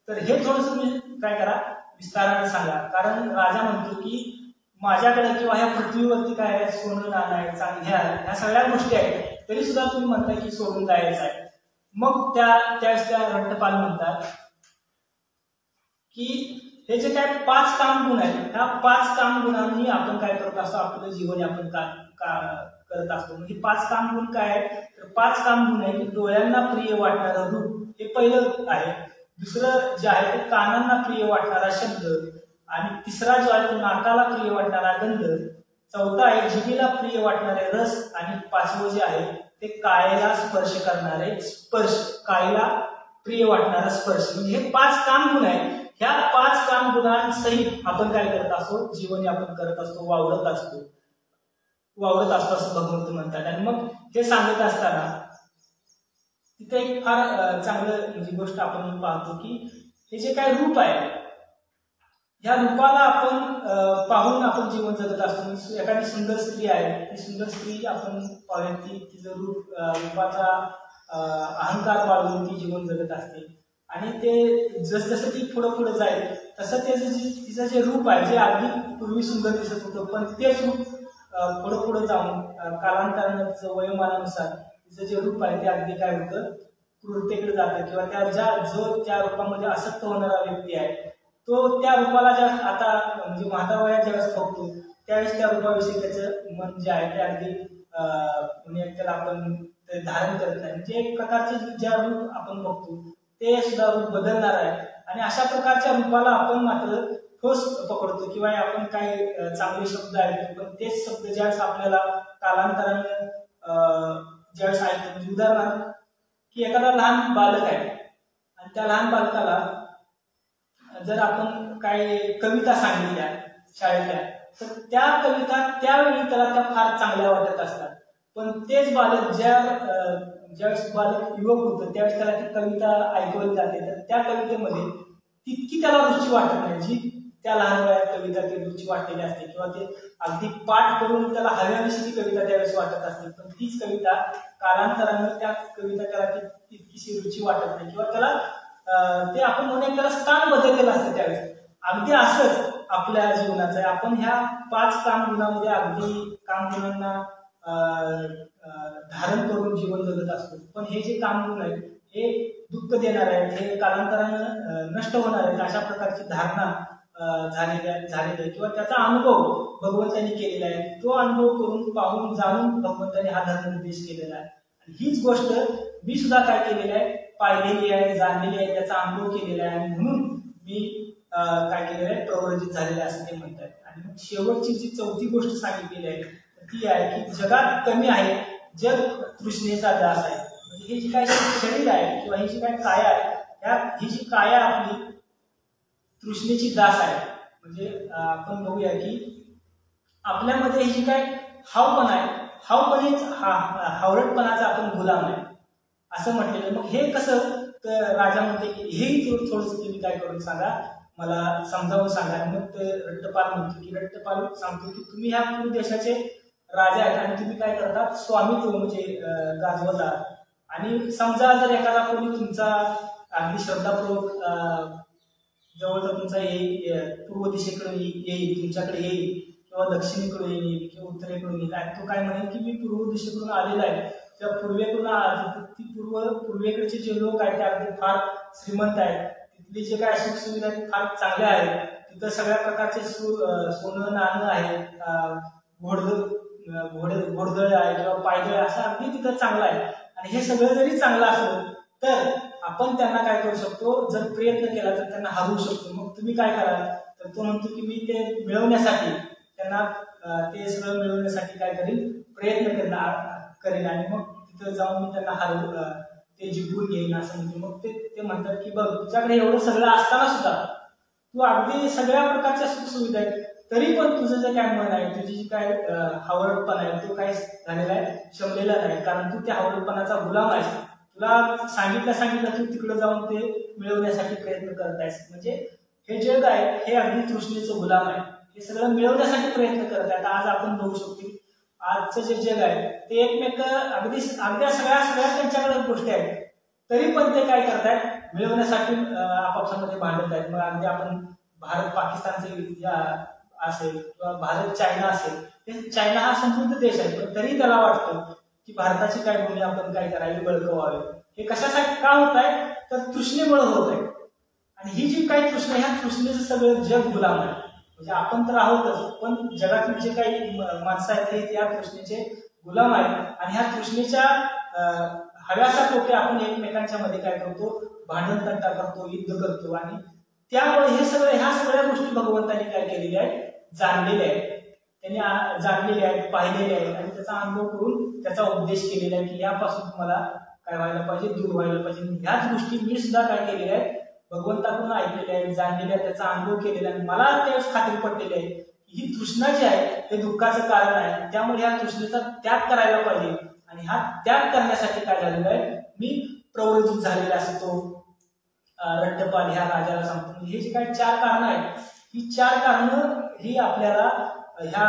तर हे थोडंसं तुम्ही काय करा विस्ताराने सांगा, कारण राजा म्हणतो की माझ्याकडे किंवा ह्या पृथ्वीवरती काय आहे, सोनं नाणं आहे, ह्या सगळ्या गोष्टी आहेत, तरी सुद्धा तुम्ही म्हणताय की सोडून जायचं आहे. मग त्यावेळेस त्या रट्टपाल म्हणतात की हे जे काय 5 काम गुण आहेत, ह्या 5 काम गुणांनी आपण काय करत असतो, आपलं जीवन आपण करत असतो. म्हणजे 5 काम गुण काय आहेत, तर 5 काम गुण आहे की डोळ्यांना प्रिय वाटणारं रूप, हे पहिलं आहे. दुसरं जे आहे ते कानांना प्रिय वाटणारा शब्द, आणि तिसरा जो आहे तो नाकाला प्रिय वाटणारा गंध, चौथा आहे जिभेला प्रिय वाटणारे रस, आणि 5वं जे आहे ते कायेला स्पर्श करणारे स्पर्श, कायेला प्रिय वाटणारा स्पर्श. म्हणजे हे 5 काम गुण आहेत. ह्या 5 काम गुणांसहित आपण काय करत असतो, जीवन आपण करत असतो, वावरत असतो असं भगवंत म्हणतात. आणि मग हे सांगत असताना तिथे एक फार चांगलं म्हणजे गोष्ट आपण पाहतो की हे जे काय रूप आहे, ह्या रूपाला आपण पाहून आपण जीवन जगत असतो. एखादी सुंदर स्त्री आहे, ती सुंदर स्त्री आपण पाहूया, तिचं रूपाचा अहंकार बाळगून ती जीवन जगत असते. आणि ते जसं ती पुढे जाईल तसं तिचं जे रूप आहे, जे अगदी पूर्वी सुंदर दिसत होतं, पण तेच रूप पुढे जाऊन कालांतरानं तिचं वयोमानानुसार तिचं जे रूप आहे ते अगदी काय होतं, क्रूरतेकडे जातं, किंवा जो त्या रूपामध्ये आसक्त होणारा व्यक्ती आहे तो त्या रूपाला आता म्हणजे म्हातार वयात ज्यावेळेस बघतो त्यावेळेस त्या रूपाविषयी त्याचं मन जे आहे ते अगदी म्हणजे त्याला आपण धारण करत नाही. म्हणजे एक प्रकारचे ज्या रूप आपण बघतो ते सुद्धा रूप बदलणार आहे. आणि अशा प्रकारच्या रूपाला आपण मात्र ठोस पकडतो, किंवा आपण काही चांगले शब्द ऐकतो, पण तेच शब्द ज्यावेळेस आपल्याला कालांतराने ज्यावेळेस ऐकतो, म्हणजे उदाहरणार्थ की एखादा लहान बालक आहे आणि त्या लहान बालकाला जर आपण काही कविता सांगितल्या शाळेतल्या, तर त्या कविता त्यावेळी त्याला त्या फार चांगल्या वाटत असतात. पण तेच बालक ज्यावेळेस बालक युवक होतं त्यावेळेस त्याला ती कविता ऐकवली जाते, तर त्या कवितेमध्ये तितकी त्याला रुची वाटत नाही जी त्या लहान वयात कविता ती रुची वाटलेली असते, किंवा ते अगदी पाठ करून त्याला हव्याविषयी ती कविता त्यावेळेस वाटत असते. पण तीच कविता कालांतराने त्या कविता त्याला तितकीशी रुची वाटत नाही, किंवा त्याला ते आपण म्हणून त्याला स्थान बदललेलं असतं त्यावेळेस. अगदी असंच आपल्या जीवनाचं आहे. आपण ह्या 5 काम गुणांमध्ये अगदी काम गुणांना धारण करून जीवन जगत असतो. पण हे जे काम गुण आहेत हे दुःख देणार आहेत, हे कालांतरानं नष्ट होणार आहेत, अशा प्रकारची धारणा झालेली, किंवा त्याचा अनुभव भगवंतांनी केलेला आहे. तो अनुभव करून पाहून जाणून भगवंतांनी हा धर्मनिर्देश केलेला आहे. आणि हीच गोष्ट मी सुद्धा काय केलेली आहे, पाहिलेली आहे, जाणलेली आहे, त्याचा अनुभव केलेला आहे, आणि म्हणून मी काय केलेलं आहे, प्रव्रजित झालेलं आहे असं ते म्हणतात. आणि मग शेवटची जी 4थी गोष्ट सांगितलेली आहे ती आहे की जगात कमी आहे जग तृष्णेचा दास आहे. म्हणजे हे जी काय शरीर आहे किंवा ही जी काय काया आहे, ही जी काया आपली तृष्णेची दास आहे. म्हणजे आपण बघूया की आपल्यामध्ये ही जी काय हावपणा आहे, हावरटपणाचा आपण गुलाम आहे असं म्हटलेलं. मग हे कसं, तर राजा म्हणते की हेही थोडंसं तुम्ही काय करून सांगा, मला समजावून सांगा. मग ते रट्टपाल म्हणतो की रट्टपाल सांगतो की तुम्ही ह्या पूर्व देशाचे राजा आहेत आणि तुम्ही काय करतात, स्वामित्व म्हणजे गाजवता. आणि समजा जर एखादा कोणी तुमचा अगदी श्रद्धापूर्वक जवळचा तुमचा पूर्व दिशेकडे येईल, तुमच्याकडे येईल, किंवा दक्षिणेकडून येईल किंवा उत्तरेकडून येईल, आणि तो काय म्हणेल की मी पूर्व दिशेकडून आलेला आहे, त्या पूर्वेकडून पूर्वेकडचे जे लोक आहेत ते अगदी फार श्रीमंत आहेत, तिथली जे काय सुख सुविधा फार चांगल्या आहेत, तिथं सगळ्या प्रकारचे सोनं नाणं आहे, घोडदळ आहे किंवा पायदळ असं अगदी तिथं चांगलं आहे. आणि हे सगळं जरी चांगलं असलं तर आपण त्यांना काय करू शकतो, जर प्रयत्न केला तर त्यांना हरवू शकतो. मग तुम्ही काय करा, तर तो म्हणतो की मी ते मिळवण्यासाठी त्यांना ते सगळं मिळवण्यासाठी काय करेल, प्रयत्न करेन, आणि मग तिथं जाऊन मी त्यांना ते जिंकून घेईन असं म्हणतो. मग ते म्हणतात की बघ, तुझ्याकडे एवढं सगळं असताना सुद्धा तू अगदी सगळ्या प्रकारच्या सुखसुविधा आहेत, तरी पण तुझं जे काय मन आहे, तुझी जी काय हावरटपणा आहे तो काय झालेला आहे, शमलेला नाही. कारण तू त्या हावरटपणाचा गुलाम आहेस. तुला सांगितलं तू तिकडे जाऊन ते मिळवण्यासाठी प्रयत्न करत आहेस. म्हणजे हे जग आहे हे अगदी तृष्णेचं गुलाम आहे, हे सगळं मिळवण्यासाठी प्रयत्न करत आहेत. आज आपण बघू शकतो आजचं जे जग आहे ते एकमेक अगदी सगळ्या त्यांच्याकडे गोष्टी आहेत, तरी पण ते काय करतायत, मिळवण्यासाठी आपापसामध्ये भांडत आहेत. मग अगदी आपण भारत पाकिस्तानचे असेल किंवा भारत चायना असेल, चायना हा संपूर्ण देश आहे, पण तरी त्याला वाटतं की भारताची काय भूमी आपण काय करावी, बळकवावे. हे कशासाठी का होत आहे, तर तृष्णेमुळे होत आहे. आणि ही जी काही तृष्णा, ह्या तृष्णेचं सगळं जग गुलाम आहे. म्हणजे आपण तर आहोतच, पण जगातील जे काही माणसं आहेत ते या तृष्णेचे गुलाम आहेत. आणि ह्या तृष्णेच्या हव्यासापोटी आपण एकमेकांच्या मध्ये काय करतो, भांडण तंटा करतो, युद्ध करतो. आणि त्यामुळे ह्या सगळ्या गोष्टी भगवंतांनी काय केलेल्या आहेत, जाणलेल्या आहेत. त्यांनी जाणलेल्या आहेत, पाहिलेल्या आहेत आणि त्याचा अनुभव करून त्याचा उपदेश केलेला आहे की यापासून तुम्हाला काय व्हायला पाहिजे, दूर व्हायला पाहिजे. ह्याच गोष्टी मी सुद्धा काय केलेल्या आहेत, भगवंताकडून ऐकलेल्या आहेत, जाणलेल्या आहेत, त्याचा अनुभव केलेला आहे. मला त्यावेळेस खात्री पडलेली आहे ही तृष्णा जी आहे ते दुःखाचं कारण आहे. त्यामुळे ह्या तृष्णेचा त्याग करायला पाहिजे. आणि हा त्याग करण्यासाठी काय झालेलं आहे, मी प्रवृत्त झालेला असतो. रट्टपाल ह्या राजाला सांगतो. हे जे काही 4 कारणं आहेत, ही 4 कारणं ही आपल्याला ह्या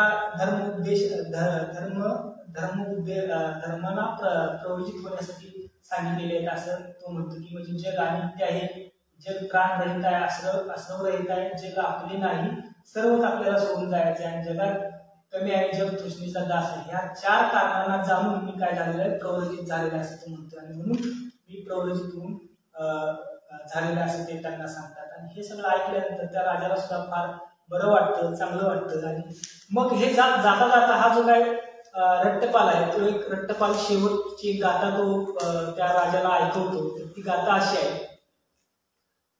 धर्माला प्रवृत्त होण्यासाठी सांगितलेले आहेत. असं तो म्हणतो की म्हणजे जग अनित्य आहे, जग प्राणरहित आहे, असरवरहित आहे, जग आपले नाही, सर्वच आपल्याला सोडून जायचे आणि जगात कमी आहे, जग तृष्णेचा दास आहे. ह्या 4 कारणांना जाणून मी काय झालेलं आहे, प्रवृत्त झालेलं असं तो म्हणतो. आणि म्हणून मी प्रवृत्त होऊन झालेलं असं ते त्यांना सांगतात. आणि हे सगळं ऐकल्यानंतर त्या राजाला सुद्धा फार बरं वाटतं, चांगलं वाटतं. आणि मग हे जाता जाता हा जो काय रट्टपाल आहे, तो एक रट्टपाल शेवटची गाथा तो त्या राजाला ऐकवतो. तर ती गाथा अशी आहे,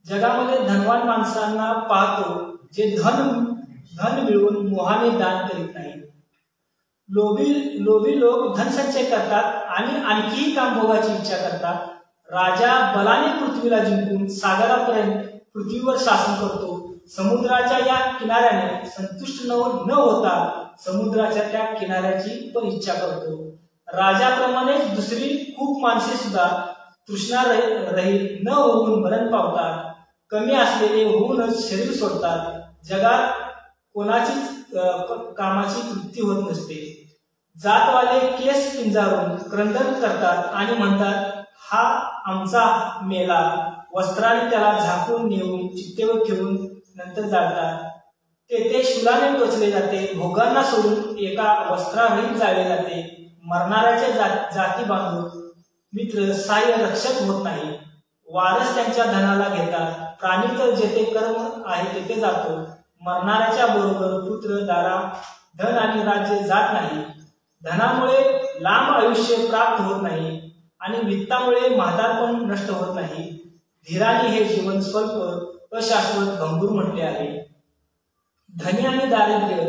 जगामध्ये धनवान माणसांना पाहतो जे धन मिळवून मोहाने दान करीत नाही. लोभी लोक धनसंचय करतात आणि आणखीही कामभोगाची इच्छा करतात. राजा बलाने पृथ्वीला जिंकून सागरापर्यंत पृथ्वीवर शासन करतो. समुद्राच्या या किनाऱ्याने संतुष्ट न होता समुद्राच्या त्या किनाऱ्याची पण इच्छा करतो. राजाप्रमाणेच दुसरी खूप माणसे सुद्धा तृष्णा रहित न होऊन मरण पावतात. कमी असलेले होऊनच शरीर सोडतात. जगात कोणाचीच कामाची तृप्ती होत नसते. जातवाले केस पिंजारून क्रंदन करतात आणि म्हणतात हा आमचा मेला. वस्त्राने त्याला झाकून नेऊन चित्तेवर ठेवून नंतर जाळतात. तेथे शूलाने टोचले जाते. भोगांना सोडून एका वस्त्रारहित जाळले जाते. मरणाऱ्याच्या जाती बांधून मित्र साह्य रक्षक होत नाही. वारस त्यांच्या धनाला घेतात. प्राणी तर जेथे कर्म आहे तेथे जातो. मरणाऱ्याच्या बरोबर पुत्र दारा धन आणि राज्य जात नाही. धनामुळे लांब आयुष्य प्राप्त होत नाही आणि वित्तामुळे म्हातारपण नष्ट होत नाही. धीराने हे जीवन स्वल्प अशाश्वत भंगूर म्हटले आहे. धनी आणि दारिद्र्य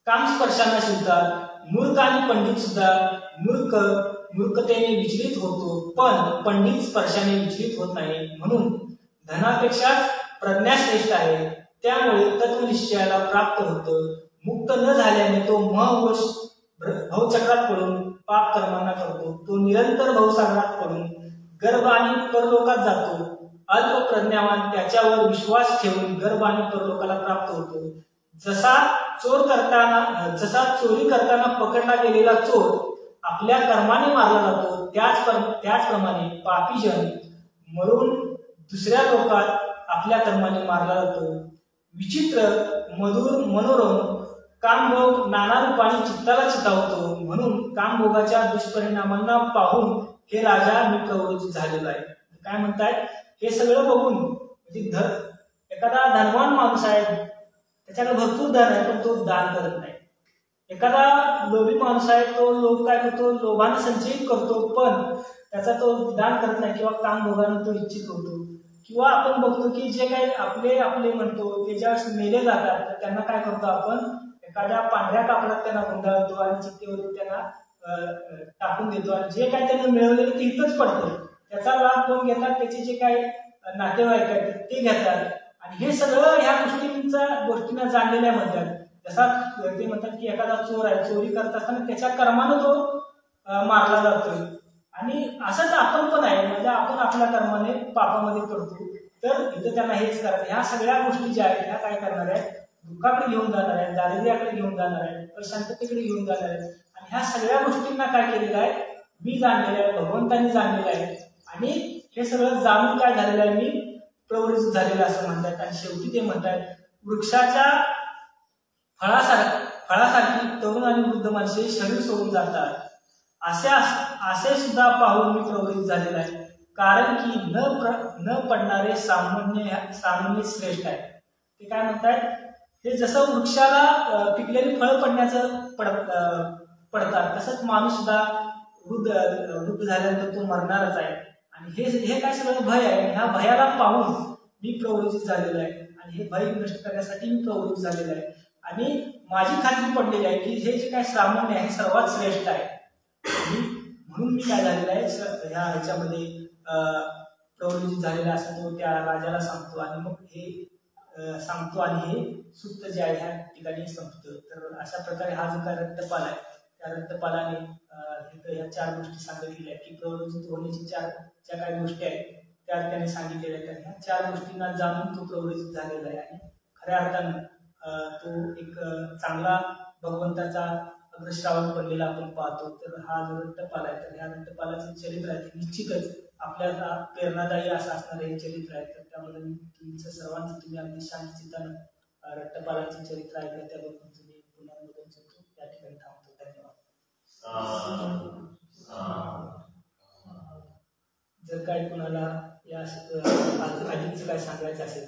कामस्पर्शांना शिवतात. मूर्ख आणि पंडित सुद्धा मूर्खतेने विचलित होतो, पण पंडित स्पर्शाने विचलित होत नाही. म्हणून धनापेक्षा प्रज्ञा श्रेष्ठ आहे. त्यामुळे तत्वनिश्चयाला प्राप्त होतं. मुक्त न झाल्याने तो महवश भवचक्रात पडून पाप कर्मांना करतो. तो निरंतर भवसागरात पडून गर्भ आणि परलोकात जातो. अल्प प्रज्ञावान त्याच्यावर विश्वास ठेवून गर्भ आणि परलोकाला प्राप्त होतो. जसा चोरी करताना पकडला गेलेला चोर आपल्या कर्माने मारला जातो, त्याचप्रमाणे पापी जन मरून दुसऱ्या लोकात आपल्या कर्माने मारला जातो. विचित्र मधुर मनोरम कामभोग नाना रूपाने चित्ताला चितावतो. म्हणून कामभोगाच्या दुष्परिणामांना पाहून हे राजा मी प्रवृत्त झालेला आहे. काय म्हणताय, हे सगळं बघून म्हणजे एखादा धनवान माणूस आहे, त्याच्याकडे भरपूर धन आहे पण तो दान करत नाही. एखादा लोभी माणूस आहे, तो लोभ काय करतो, लोभाने संचयित करतो पण त्याचा तो दान करत नाही किंवा कामभोगाने तो इच्छित होतो. किंवा आपण बघतो की जे काही आपले म्हणतो ते ज्यावेळेस मेले जातात तर त्यांना काय करतो आपण, एखाद्या पांढऱ्या कापडात त्यांना गुंडाळतो आणि चित्तेवरून त्यांना टाकून देतो आणि जे काही त्यांनी मिळवलेलं ते इथंच पडतं. त्याचा लाभ कोण घेतात, त्याचे जे काही नातेवाईक आहेत ते घेतात. आणि हे सगळं ह्या गोष्टींना जाणलेल्या म्हणतात. जसा ते म्हणतात की एखादा चोर आहे, चोरी करत असताना त्याच्या कर्मानं तो मारला जातोय. आणि असंच आपण पण आहे, म्हणजे आपण आपल्या कर्माने पापामध्ये पडतो. तर इथं त्यांना हेच करायचं. ह्या सगळ्या गोष्टी ज्या आहेत ह्या काय करणार आहेत, दुःखाकडे घेऊन जाणार आहेत, दारिद्र्याकडे घेऊन जाणार आहेत, अशांततेकडे घेऊन जाणार आहेत. आणि ह्या सगळ्या गोष्टींना काय केलेलं आहे, मी जाणलेलं आहे, भगवंतांनी जाणलेलं आहे. आणि हे सगळं जाणून काय झालेलं आहे, मी प्रवृत्त झालेलं असं म्हणतात. आणि शेवटी ते म्हणतात वृक्षाच्या फळासारखी तरुण आणि वृद्ध माणसे शरीर सोडून जातात असे सुद्धा पाहून मी प्रवृत्त झालेला आहे. कारण की न पडणारे सामान्य श्रेष्ठ आहे. ते काय म्हणतात, हे जसं वृक्षाला पिकलेली फळं पडतात तसंच माणूस सुद्धा वृद्ध झाल्यानंतर तो मरणारच आहे. आणि हे काय सगळं भय आहे. ह्या भयाला पाहून मी प्रवृत्त झालेलो आहे आणि हे भय नष्ट करण्यासाठी मी प्रवृत्त झालेलो आहे. आणि माझी खात्री पडलेली आहे की हे जे काय सामान्य आहे सर्वात श्रेष्ठ आहे. म्हणून मी काय झालेलं आहे ह्याच्यामध्ये प्रवृत्त झालेला असं तो त्या राजाला सांगतो आणि मग हे सांगतो आणि हे सुक्त जे आहे ह्या ठिकाणी संपतं. तर अशा प्रकारे हा जो काय रक्तपाल आहे त्या रक्तपालाने ह्या 4 गोष्टी सांगितलेल्या आहेत की प्रवृत्त होण्याची ज्या काही गोष्टी आहेत त्या त्याने सांगितलेल्या आहेत. ह्या 4 गोष्टींना जाणून तो प्रवृत्त झालेला आहे आणि खऱ्या अर्थानं तो एक चांगला भगवंताचा अग्रश्रावण बनलेला आपण पाहतो. तर हा जो रक्तपाल आहे तर ह्या रक्तपालाचं चरित्र आहे ते निश्चितच आपल्याला प्रेरणादायी असं असणारं हे चरित्र आहे. तर त्यामध्ये तुमचं सर्वांचं तुम्ही अगदी शांतचित्तानं रक्तपालाचं चरित्र ऐकलं त्याबद्दल तुम्ही पुन्हा बोलून शकतो. त्या ठिकाणी थांबतो. धन्यवाद. जर काय कोणाला या अधिकचं काय सांगायचं असेल